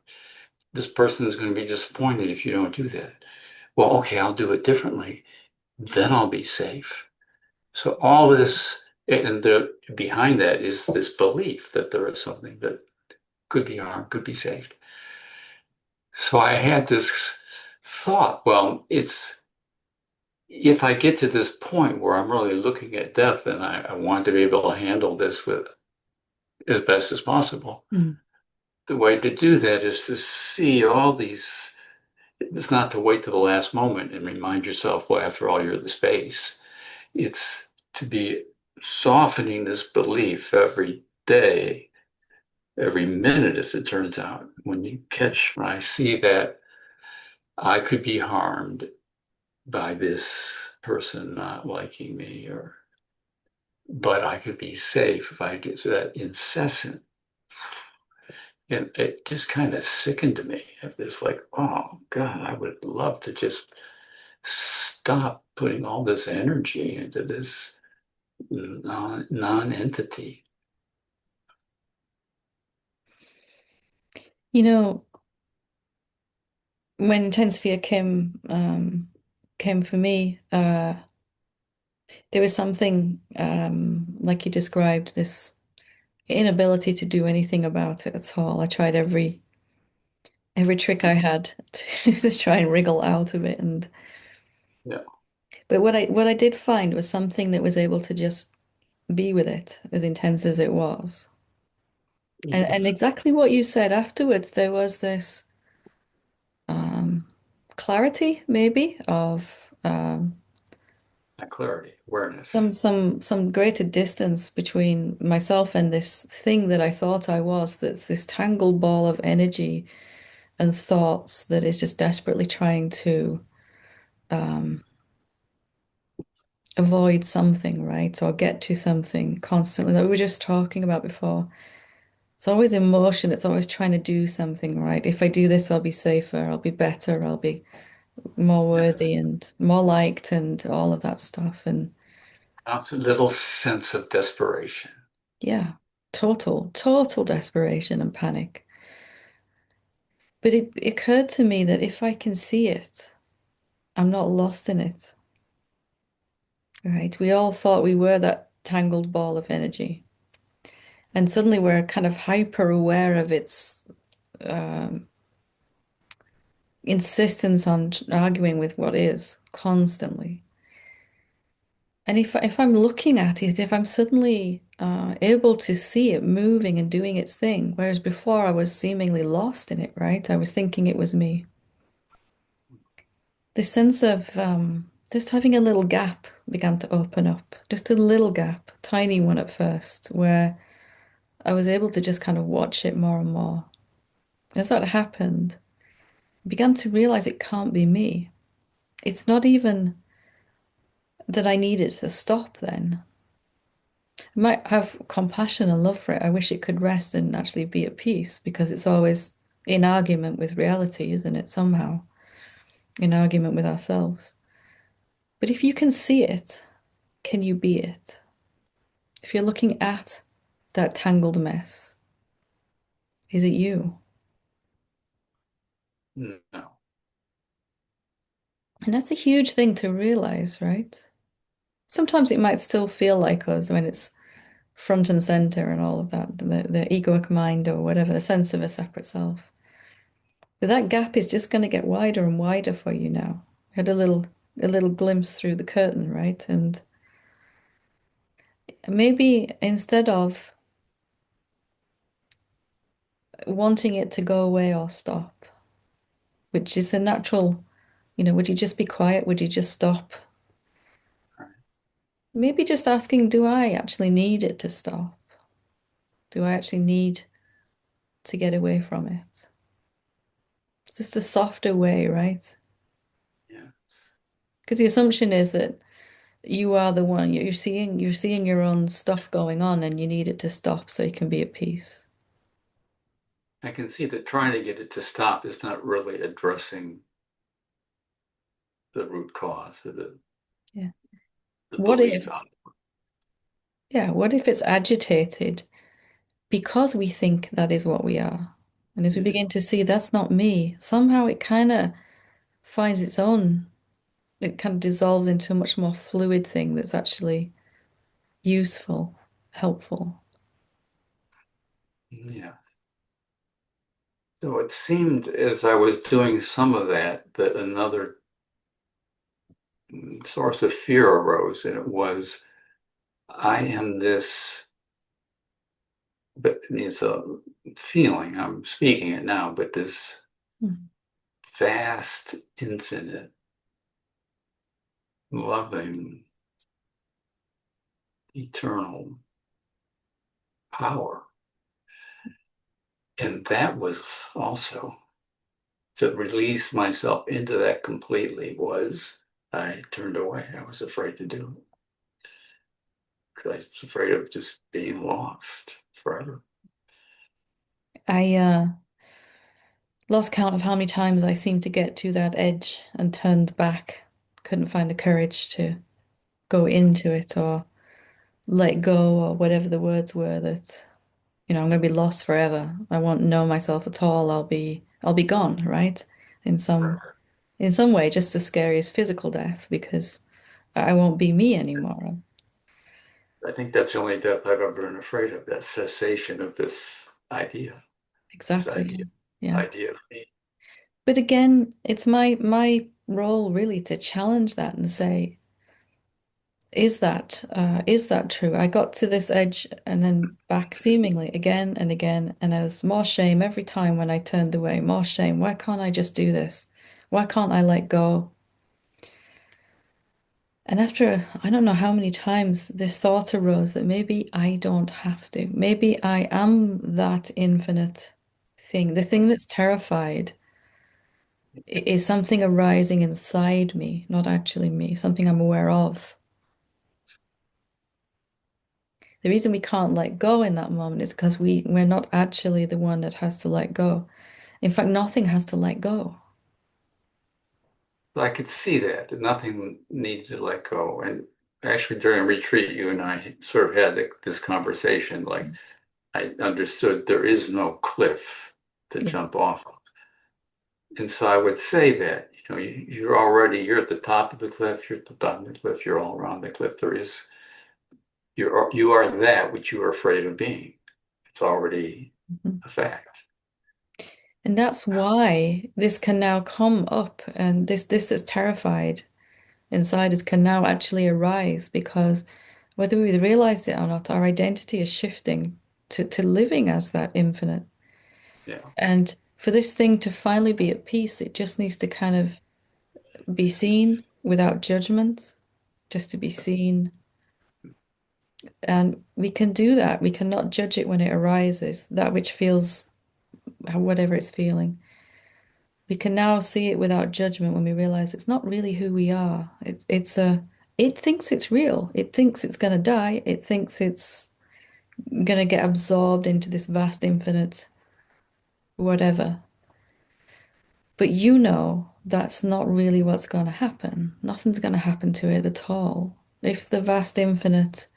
this person is going to be disappointed if you don't do that. Well, okay, I'll do it differently. Then I'll be safe. So all of this, and behind that is this belief that there is something that could be harmed, could be saved. So I had this thought, well, it's if I get to this point where I'm really looking at death and I want to be able to handle this with as best as possible, Mhm. the way to do that is to see all these. It's not to wait to the last moment and remind yourself, well, after all, you're the space. It's to be softening this belief every day, every minute, as it turns out. When I see that I could be harmed by this person not liking me, but I could be safe if I do. So that incessant, and it just kind of sickened me. It's like, oh God, I would love to just stop putting all this energy into this non-entity. You know, when intense fear came for me, there was something like you described, this inability to do anything about it at all. I tried every trick I had to try and wriggle out of it, and Yeah. but what I did find was something that was able to just be with it, as intense as it was. And Yes. exactly what you said afterwards, there was this um, clarity, maybe, of That clarity, awareness. some greater distance between myself and this thing that I thought I was, that's this tangled ball of energy and thoughts that is just desperately trying to um, avoid something, right? Or get to something constantly that we were just talking about before. It's always emotion. It's always trying to do something, right? If I do this, I'll be safer, I'll be better, I'll be more Yes. worthy and more liked and all of that stuff. And That's a little sense of desperation. yeah, total desperation and panic. But it occurred to me that if I can see it, I'm not lost in it, right? We all thought we were that tangled ball of energy. And suddenly we're kind of hyper aware of its um, insistence on arguing with what is constantly. And if I'm looking at it, if I'm suddenly able to see it moving and doing its thing, whereas before I was seemingly lost in it, right? I was thinking it was me. this sense of just having a little gap began to open up, just a little gap, tiny one at first, where I was able to just kind of watch it more and more. As that happened, I began to realize it can't be me. It's not even that I needed to stop then. I might have compassion and love for it. I wish it could rest and actually be at peace because it's always in argument with reality, isn't it? Somehow, in argument with ourselves. But if you can see it, can you be it? If you're looking at that tangled mess, is it you? No. And that's a huge thing to realize, right? Sometimes it might still feel like us when it's front and center and all of that, the egoic mind or whatever, the sense of a separate self. But that gap is just going to get wider and wider for you now. I had a little glimpse through the curtain, right? And maybe instead of wanting it to go away or stop, which is a natural, would you just be quiet? Would you just stop? Maybe just asking, do I actually need it to stop? Do I actually need to get away from it? It's just a softer way, right? Yeah. Because the assumption is that you are the one, you're seeing your own stuff going on and you need it to stop so you can be at peace. I can see that trying to get it to stop is not really addressing the root cause or Yeah. the What belief if, on yeah, what if it's agitated because we think that is what we are? And as we it. begin to see that's not me, somehow it kind of finds its own, it kind of dissolves into a much more fluid thing that's actually useful, helpful. Yeah. So it seemed as I was doing some of that, that another source of fear arose, and it was, I am this, but it's a feeling, I'm speaking it now, but this Mm. vast, infinite, loving, eternal power. And that was also to release myself into that completely was I turned away. I was afraid to do it because I was afraid of just being lost forever. I lost count of how many times I seemed to get to that edge and turned back. Couldn't find the courage to go into it or let go or whatever the words were that, I'm going to be lost forever. I won't know myself at all. I'll be gone, right? In some in some way, just as scary as physical death because I won't be me anymore. I think that's the only death I've ever been afraid of, that cessation of this Exactly. Yeah. idea of me. But again, it's my role really to challenge that and say, is that true? I got to this edge and then back seemingly again and again, and there was more shame every time when I turned away, more shame. Why can't I just do this? Why can't I let go? And after I don't know how many times this thought arose that maybe I don't have to. Maybe I am that infinite thing. The thing that's terrified is something arising inside me, not actually me, something I'm aware of. The reason we can't let go in that moment is because we're not actually the one that has to let go. In fact, nothing has to let go. But I could see that nothing needed to let go. And actually, during retreat, you and I sort of had this conversation. Like, I understood there is no cliff to Yeah. jump off of. And so I would say that, you're at the top of the cliff, you're at the bottom of the cliff, you're all around the cliff. You are that which you are afraid of being. It's already Mhm. a fact. And that's why this can now come up and this is terrified inside us can now actually arise because whether we realize it or not, our identity is shifting to living as that infinite. Yeah. And for this thing to finally be at peace, it just needs to kind of be seen without judgment, just to be seen. And we can do that. We cannot judge it when it arises, that which feels whatever it's feeling. We can now see it without judgment when we realize it's not really who we are. It thinks it's real. It thinks it's going to die. It thinks it's going to get absorbed into this vast infinite whatever. But you know that's not really what's going to happen. Nothing's going to happen to it at all. If the vast infinite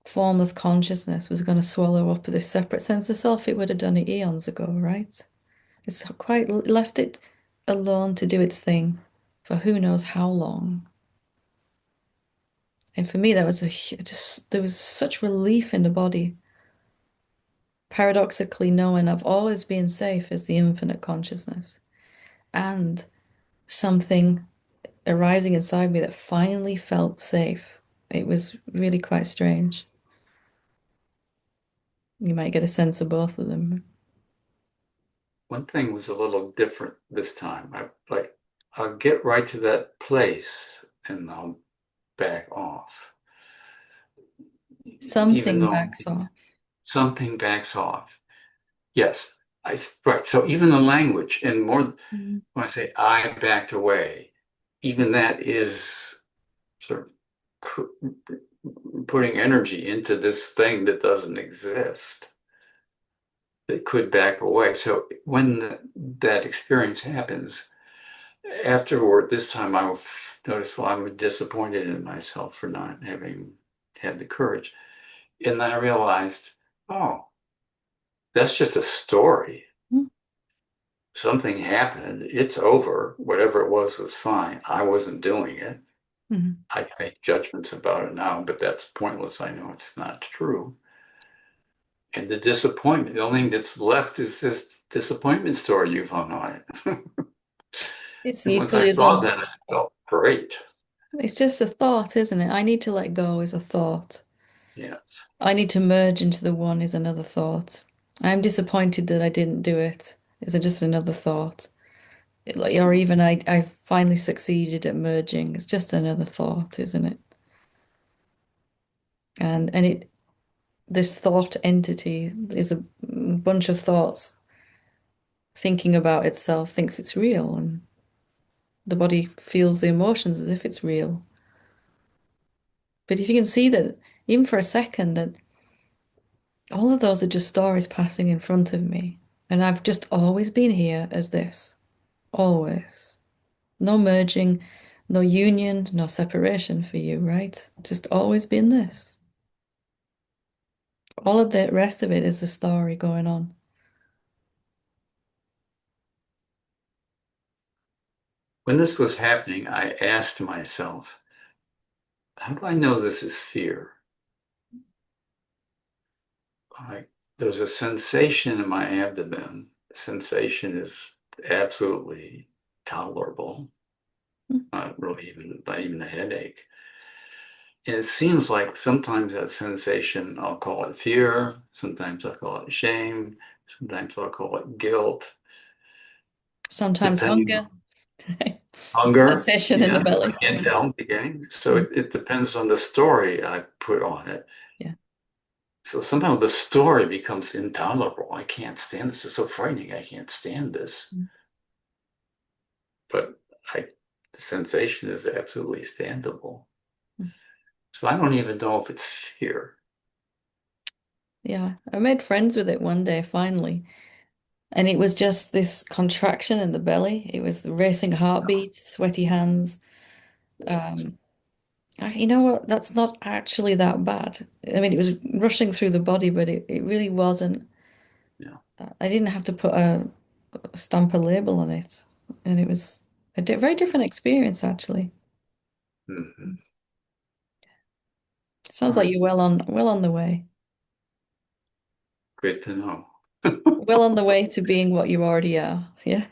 formless consciousness was going to swallow up this separate sense of self, it would have done it eons ago, right? It's quite left it alone to do its thing for who knows how long. And for me, that was just there was such relief in the body. Paradoxically, knowing I've always been safe as the infinite consciousness, and something arising inside me that finally felt safe. It was really quite strange. You might get a sense of both of them. One thing was a little different this time. I'll get right to that place and I'll back off. Even Something though backs off. something backs off. Yes, right. So even the language and more Mhm. when I say I backed away, even that is sort of putting energy into this thing that doesn't exist. That could back away. So when that experience happens, afterward, this time I noticed, well, I'm disappointed in myself for not having had the courage. And then I realized, oh, that's just a story. Mhm. Something happened. It's over. Whatever it was fine. I wasn't doing it. Mhm. I can make judgments about it now, but that's pointless. I know it's not true. And the disappointment, the only thing that's left is this disappointment story you've hung on it. It's And once I equally as saw that, I felt great. it's just a thought, isn't it? I need to let go is a thought. Yes. I need to merge into the one is another thought. I'm disappointed that I didn't do it. Is it just another thought? Or even I finally succeeded at merging. It's just another thought, isn't it? And it this thought entity is a bunch of thoughts thinking about itself, thinks it's real, and the body feels the emotions as if it's real. But if you can see that, even for a second, that all of those are just stories passing in front of me, and I've just always been here as this, always. No merging, no union, no separation for you, right? Just always been this. All of the rest of it is a story going on. When this was happening, I asked myself, how do I know this is fear? Like there's a sensation in my abdomen. Sensation is absolutely tolerable, not really even not even a headache. And it seems like sometimes that sensation, I'll call it fear, sometimes I'll call it shame, sometimes I'll call it guilt, Sometimes depending hunger, on hunger. sensation in the Yeah, I belly. can't Yeah. tell in the beginning. So Mm. it depends on the story I put on it. Yeah. So somehow the story becomes intolerable. I can't stand this. It's so frightening. I can't stand this. Mm. But I, the sensation is absolutely standable. Mm. So I don't even know if it's fear. Yeah. I made friends with it one day finally. And it was just this contraction in the belly. It was the racing heartbeat, sweaty hands. Um, you know what? That's not actually that bad. I mean, it was rushing through the body, but it really wasn't. Yeah. I didn't have to put a stamp a label on it. And it was a very different experience, actually. Hmm. It sounds All like right. you're well on the way. Great to know. Well on the way to being what you already are. Yeah.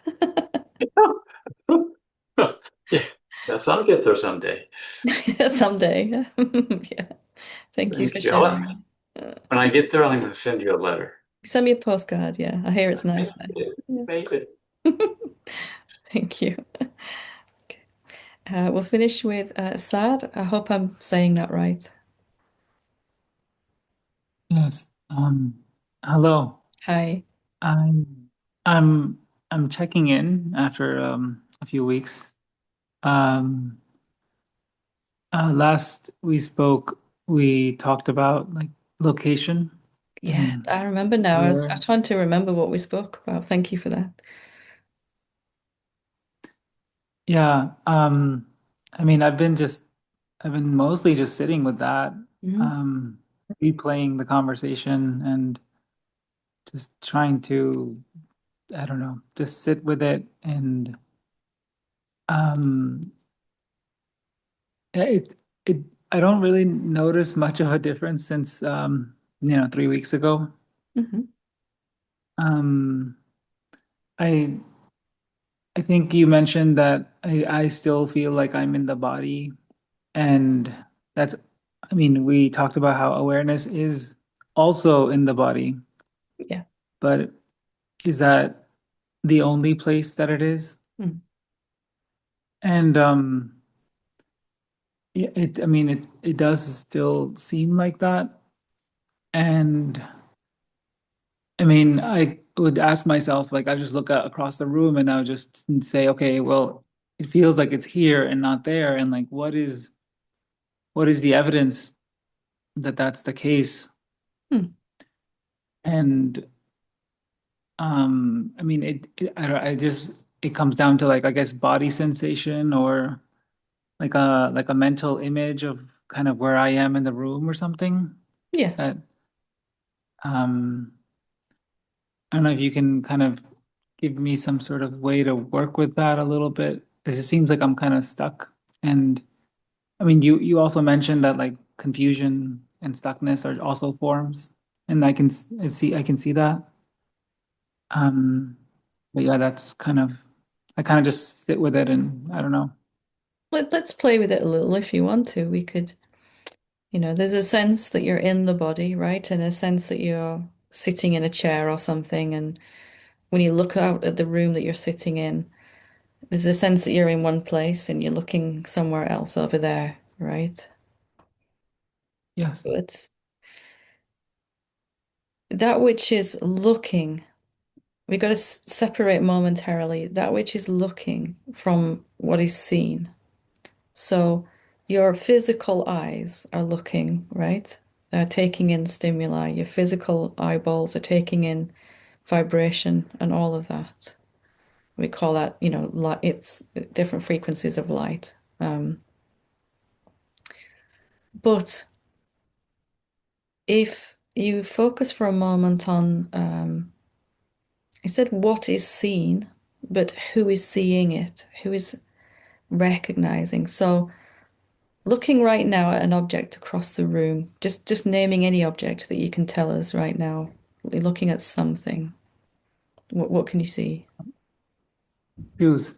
Yeah. Yes, I'll get there someday. Someday. Yeah. Thank you for Thank you. sharing. When I get there, I'm going to send you a letter. Send me a postcard. Yeah. I hear it's nice there. Maybe. Yeah. Thank you. We'll finish with Sad. I hope I'm saying that right. Yes. Hello. Hi. I'm I'm I'm checking in after a few weeks. Um Last we spoke, we talked about like location Yeah, and I remember now. I was where. trying to remember what we spoke about. Thank you for that. Yeah. I mean, I've been mostly just sitting with that, Mhm. um, replaying the conversation and just trying to, I don't know, just sit with it and um yeah, it I don't really notice much of a difference since 3 weeks ago. Mhm. Um I I think you mentioned that I still feel like I'm in the body, and that's I mean, we talked about how awareness is also in the body, Yeah. but is that the only place that it is? Mm. And I mean it does still seem like that. And I mean, I would ask myself, like, I just look across the room and I would just say, okay, well, it feels like it's here and not there. And like, what is the evidence that that's the case? Mm. And I mean, I just, it comes down to like, I guess, body sensation or like a mental image of kind of where I am in the room or something Yeah. that, um, I don't know if you can kind of give me some sort of way to work with that a little bit, because it seems like I'm kind of stuck. And I mean, you also mentioned that like confusion and stuckness are also forms, and I can see that. Um, but yeah, that's kind of I kind of just sit with it, and I don't know. Let's play with it a little if you want to. We could, there's a sense that you're in the body, right? And a sense that you're sitting in a chair or something. And when you look out at the room that you're sitting in, there's a sense that you're in one place and you're looking somewhere else over there, right? Yes. But that which is looking, we got to separate momentarily that which is looking from what is seen. So your physical eyes are looking, right? They're taking in stimuli. Your physical eyeballs are taking in vibration and all of that. We call that, light, it's different frequencies of light. But if you focus for a moment on, instead, what is seen, but who is seeing it, who is recognizing. So looking right now at an object across the room, just naming any object that you can tell us right now. You're looking at something. What can you see? Shoes,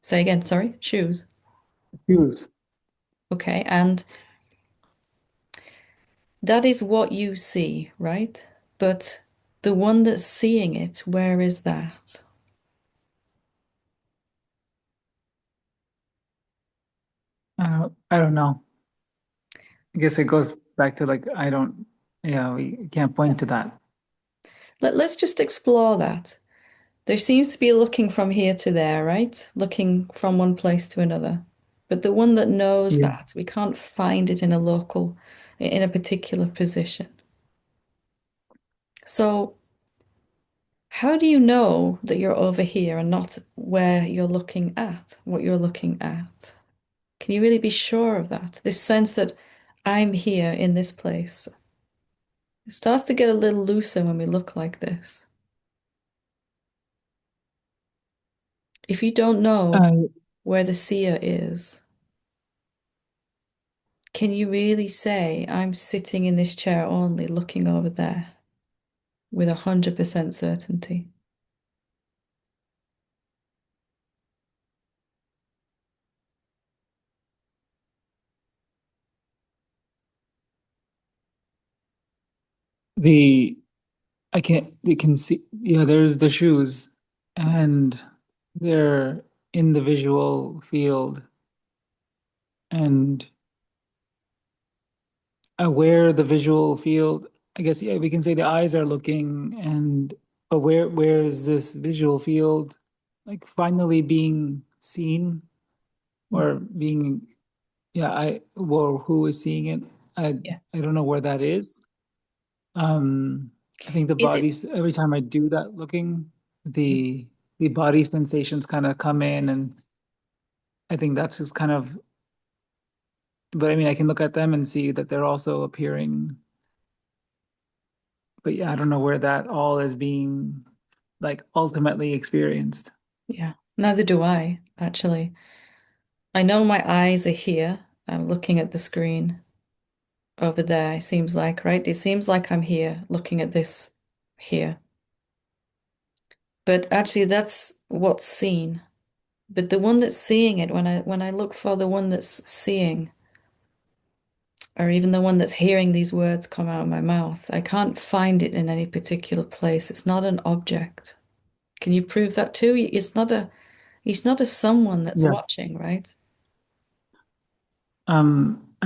Say again, sorry, shoes. shoes. Okay, and that is what you see, right? But the one that's seeing it, where is that? I don't know. I guess it goes back to like I don't. Yeah, we can't point to that. Let's just explore that. There seems to be looking from here to there, right? Looking from one place to another. But the one that knows Yeah. that, we can't find it in a local, in a particular position. So, how do you know that you're over here and not where you're looking at, what you're looking at? Can you really be sure of that? This sense that I'm here in this place. It starts to get a little looser when we look like this. If you don't know I where the seer is, can you really say, I'm sitting in this chair only looking over there with 100% certainty? the I can't you can see, yeah, there's the shoes and they're in the visual field, and where the visual field, I guess, yeah, we can say the eyes are looking, and but where is this visual field like finally being seen or being, yeah, well, who is seeing it? I Yeah. I don't know where that is. I think the Is it? body's every time I do that looking, the body sensations kind of come in, and I think that's just kind of, but I mean, I can look at them and see that they're also appearing. But yeah, I don't know where that all is being like ultimately experienced. Yeah. Neither do I, actually. I know my eyes are here. I'm looking at the screen over there, it seems like, right? It seems like I'm here looking at this here. But actually that's what's seen. But the one that's seeing it, when I look for the one that's seeing, or even the one that's hearing these words come out of my mouth, I can't find it in any particular place. It's not an object. Can you prove that too? He's not a someone that's Yeah. watching, right? I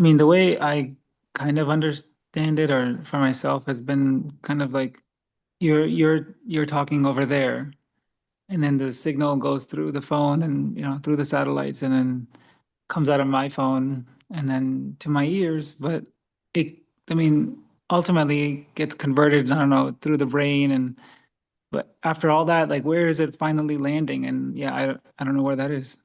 mean, the way I kind of understand it, or for myself, has been kind of like you're talking over there, and then the signal goes through the phone and through the satellites, and then comes out of my phone and then to my ears. But it, I mean, ultimately gets converted, I don't know, through the brain, and but after all that, like where is it finally landing? And yeah, I don't know where that is.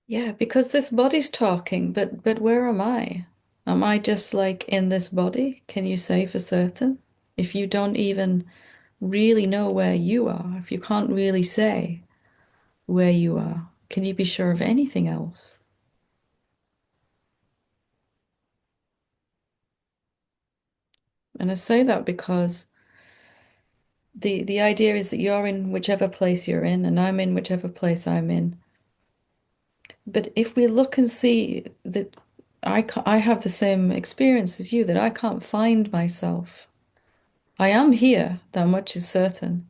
Yeah, because this body's talking, but where am I? Am I just like in this body? Can you say for certain? If you don't even really know where you are, if you can't really say where you are, can you be sure of anything else? And I say that because the idea is that you're in whichever place you're in, and I'm in whichever place I'm in. But if we look and see that I have the same experience as you, that I can't find myself. I am here, that much is certain.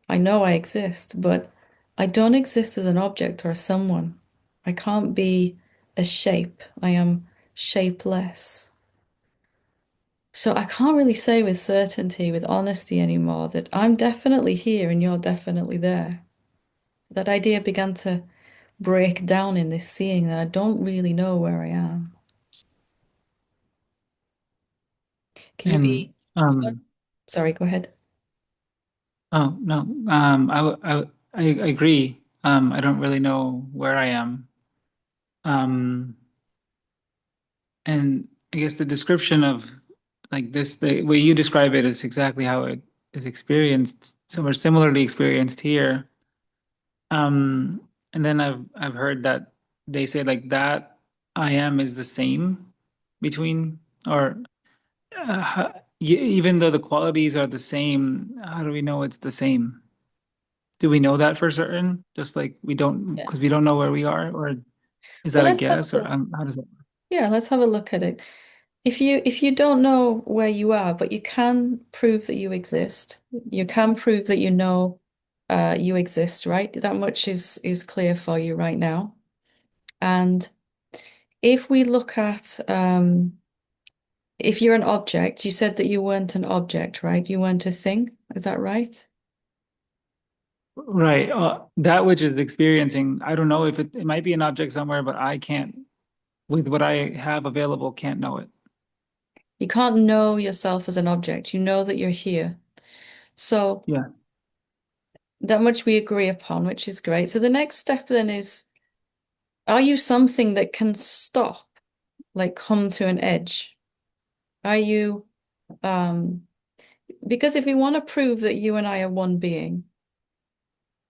I know I exist, but I don't exist as an object or as someone. I can't be a shape. I am shapeless. So I can't really say with certainty, with honesty anymore, that I'm definitely here and you're definitely there. That idea began to break down in this seeing that I don't really know where I am. Can you And be? Sorry, go ahead. oh no, I agree. I don't really know where I am. Um, and I guess the description of like this, the way you describe it is exactly how it is experienced, somewhere similarly experienced here. And then I've heard that they say like that I am is the same between, or even though the qualities are the same, how do we know it's the same? Do we know that for certain? Just like we don't, Yeah. because we don't know where we are, or is Well, that a let's have guess, a or look. how does it? Yeah, let's have a look at it. If you don't know where you are, but you can prove that you exist, you can prove that you know you exist, right? That much is clear for you right now. And if we look at if you're an object, you said that you weren't an object, right? You weren't a thing. Is that right? Right. That which is experiencing, I don't know if it might be an object somewhere, but I can't, with what I have available, can't know it. You can't know yourself as an object. You know that you're here. So Yeah. that much we agree upon, which is great. So the next step then is, are you something that can stop, like come to an edge? Are you, um, because if we want to prove that you and I are one being,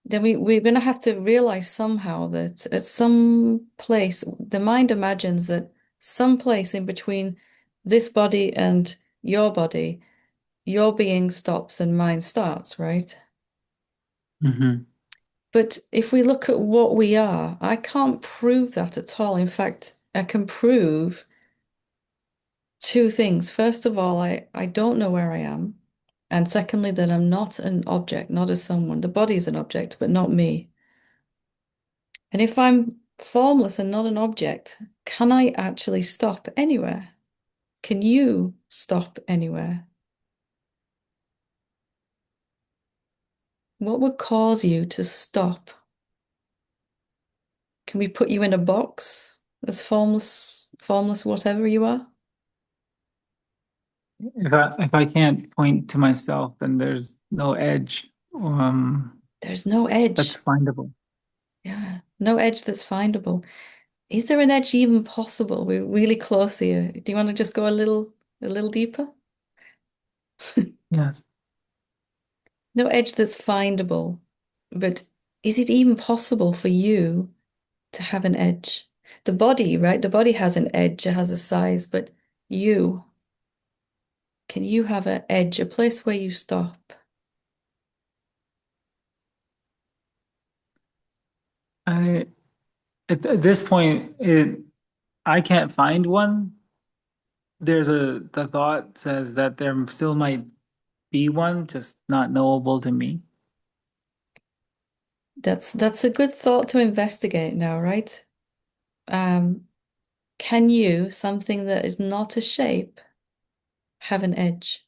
then we're going to have to realize somehow that at some place, the mind imagines that some place in between this body and your being stops and mine starts, right? Hmm. But if we look at what we are, I can't prove that at all. In fact, I can prove two things. First of all, I don't know where I am. And secondly, that I'm not an object, not as someone. The body is an object, but not me. And if I'm formless and not an object, can I actually stop anywhere? Can you stop anywhere? What would cause you to stop? Can we put you in a box as formless whatever you are? If I can't point to myself, then there's no edge. There's no edge. That's findable. Yeah, no edge that's findable. Is there an edge even possible? We're really close here. Do you want to just go a little deeper? Yes. No edge that's findable, but is it even possible for you to have an edge? The body, right? The body has an edge, it has a size, but you, can you have an edge, a place where you stop? I at this point, I can't find one. The thought says that there still might be one, just not knowable to me. That's a good thought to investigate now, right? Um, can you, something that is not a shape, have an edge?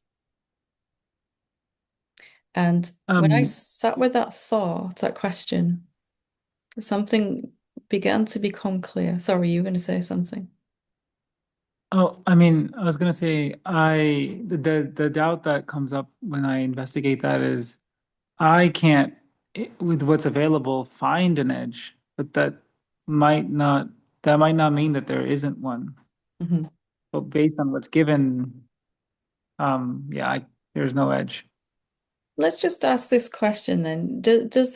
And when I Um, sat with that thought, that question, something began to become clear. Sorry, you were going to say something. oh, I mean, I was gonna say the doubt that comes up when I investigate that is I can't with what's available find an edge, but might not that might not mean that there isn't one. Mhm. But based on what's given, yeah, there's no edge. Let's just ask this question then. Does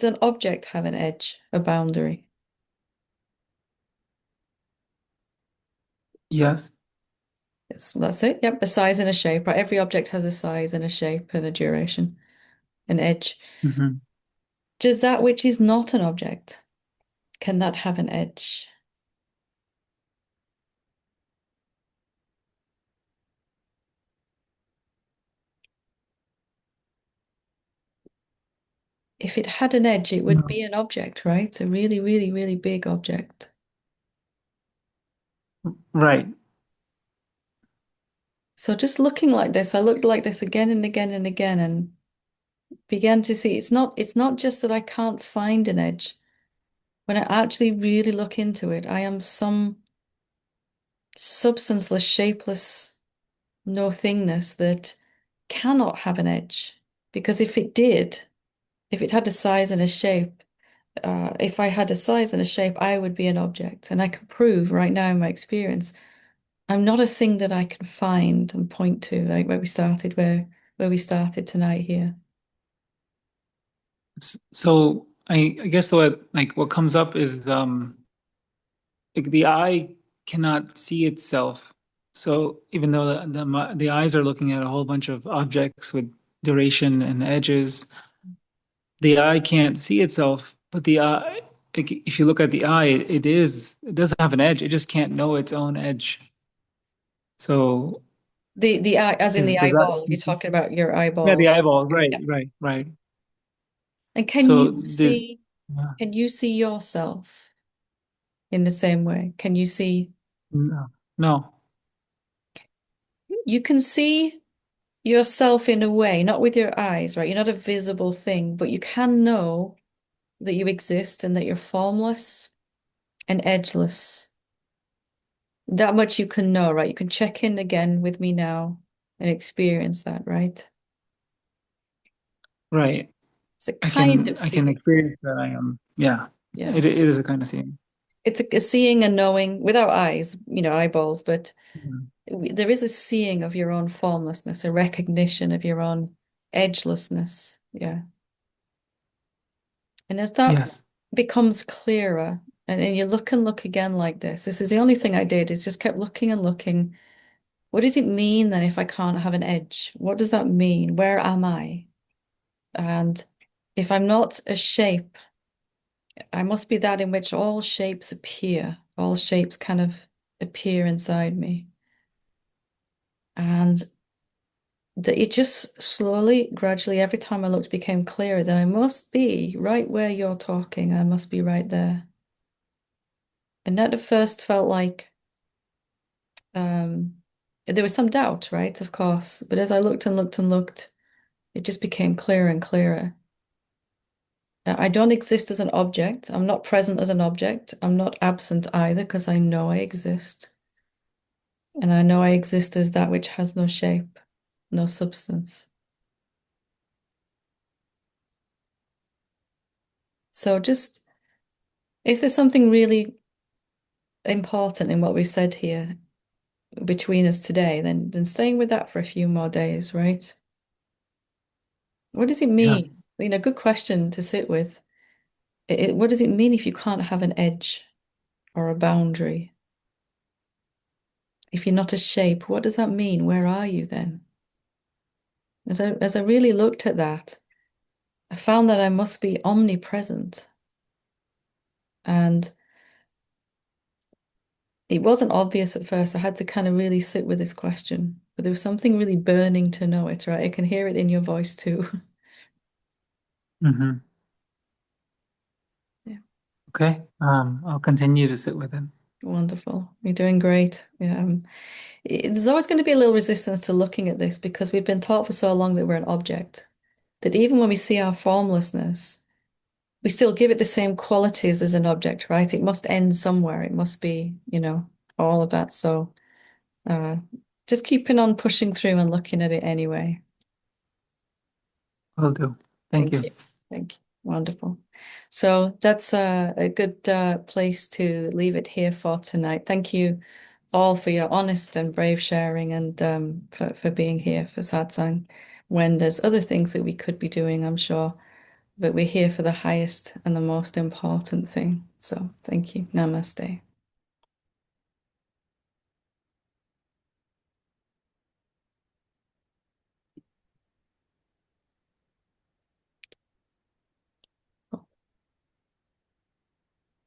an object have an edge, a boundary? Yes. Yes, that's it. Yep, a size and a shape, right? Every object has a size and a shape and a duration, an edge. Hmm. Does that which is not an object, can that have an edge? If it had an edge, it would No. be an object, right? A really, really, really big object. Right. So just looking like this, I looked like this again and again and again and began to see it's not just that I can't find an edge. When I actually really look into it, I am some substanceless, shapeless, no thingness that cannot have an edge. Because if it did, if it had a size and a shape, if I had a size and a shape, I would be an object. And I can prove right now in my experience, I'm not a thing that I can find and point to, like where we started tonight here. So I guess what comes up is like the eye cannot see itself. So even though the eyes are looking at a whole bunch of objects with duration and edges, the eye can't see itself. But the eye, like, if you look at the eye, it doesn't have an edge. It just can't know its own edge. So The eye, as in the does that? eyeball, you're talking about your Yeah, the eyeball. eyeball. Right, Yeah. right, right. And So the yeah, can you see yourself in the same way? Can you see, no, no, you can see yourself in a way, not with your eyes, right? You're not a visible thing, but you can know that you exist and that you're formless and edgeless. That much you can know, right? You can check in again with me now and experience that, right? right. It's a kind of I can seeing. experience that I am. Yeah, Yeah. it is a kind of seeing. It's a seeing and knowing without eyes, eyeballs, but Mhm. there is a seeing of your own formlessness, a recognition of your own edgelessness. Yeah. And as that Yes. becomes clearer, and you look and look again like this is the only thing I did is just kept looking and looking. What does it mean then if I can't have an edge? What does that mean? Where am I? And if I'm not a shape, I must be that in which all shapes appear, all shapes kind of appear inside me. And that it just slowly, gradually, every time I looked, became clearer that I must be right where you're talking. I must be right there. And that at first felt like um, there was some doubt, right? Of course. But as I looked and looked and looked, it just became clearer and clearer. I don't exist as an object. I'm not present as an object. I'm not absent either because I know I exist. And I know I exist as that which has no shape, no substance. So just if there's something really important in what we said here between us today, then staying with that for a few more days, right? What does it Yeah. mean? Good question to sit with. What does it mean if you can't have an edge or a boundary? If you're not a shape, what does that mean? Where are you then? As I really looked at that, I found that I must be omnipresent. And it wasn't obvious at first. I had to kind of really sit with this question. But there was something really burning to know it, right? I can hear it in your voice too. Hmm. Yeah, Okay. I'll continue to sit with it. wonderful. You're doing great. Yeah. There's always going to be a little resistance to looking at this because we've been taught for so long that we're an object, that even when we see our formlessness, we still give it the same qualities as an object, right? It must end somewhere. It must be, all of that. So uh, just keeping on pushing through and looking at it anyway. Will do. Thank Thank you. you. Thank you. Wonderful. So that's a good place to leave it here for tonight. Thank you all for your honest and brave sharing and for being here for satsang when there's other things that we could be doing, I'm sure. But we're here for the highest and the most important thing. So thank you. Namaste.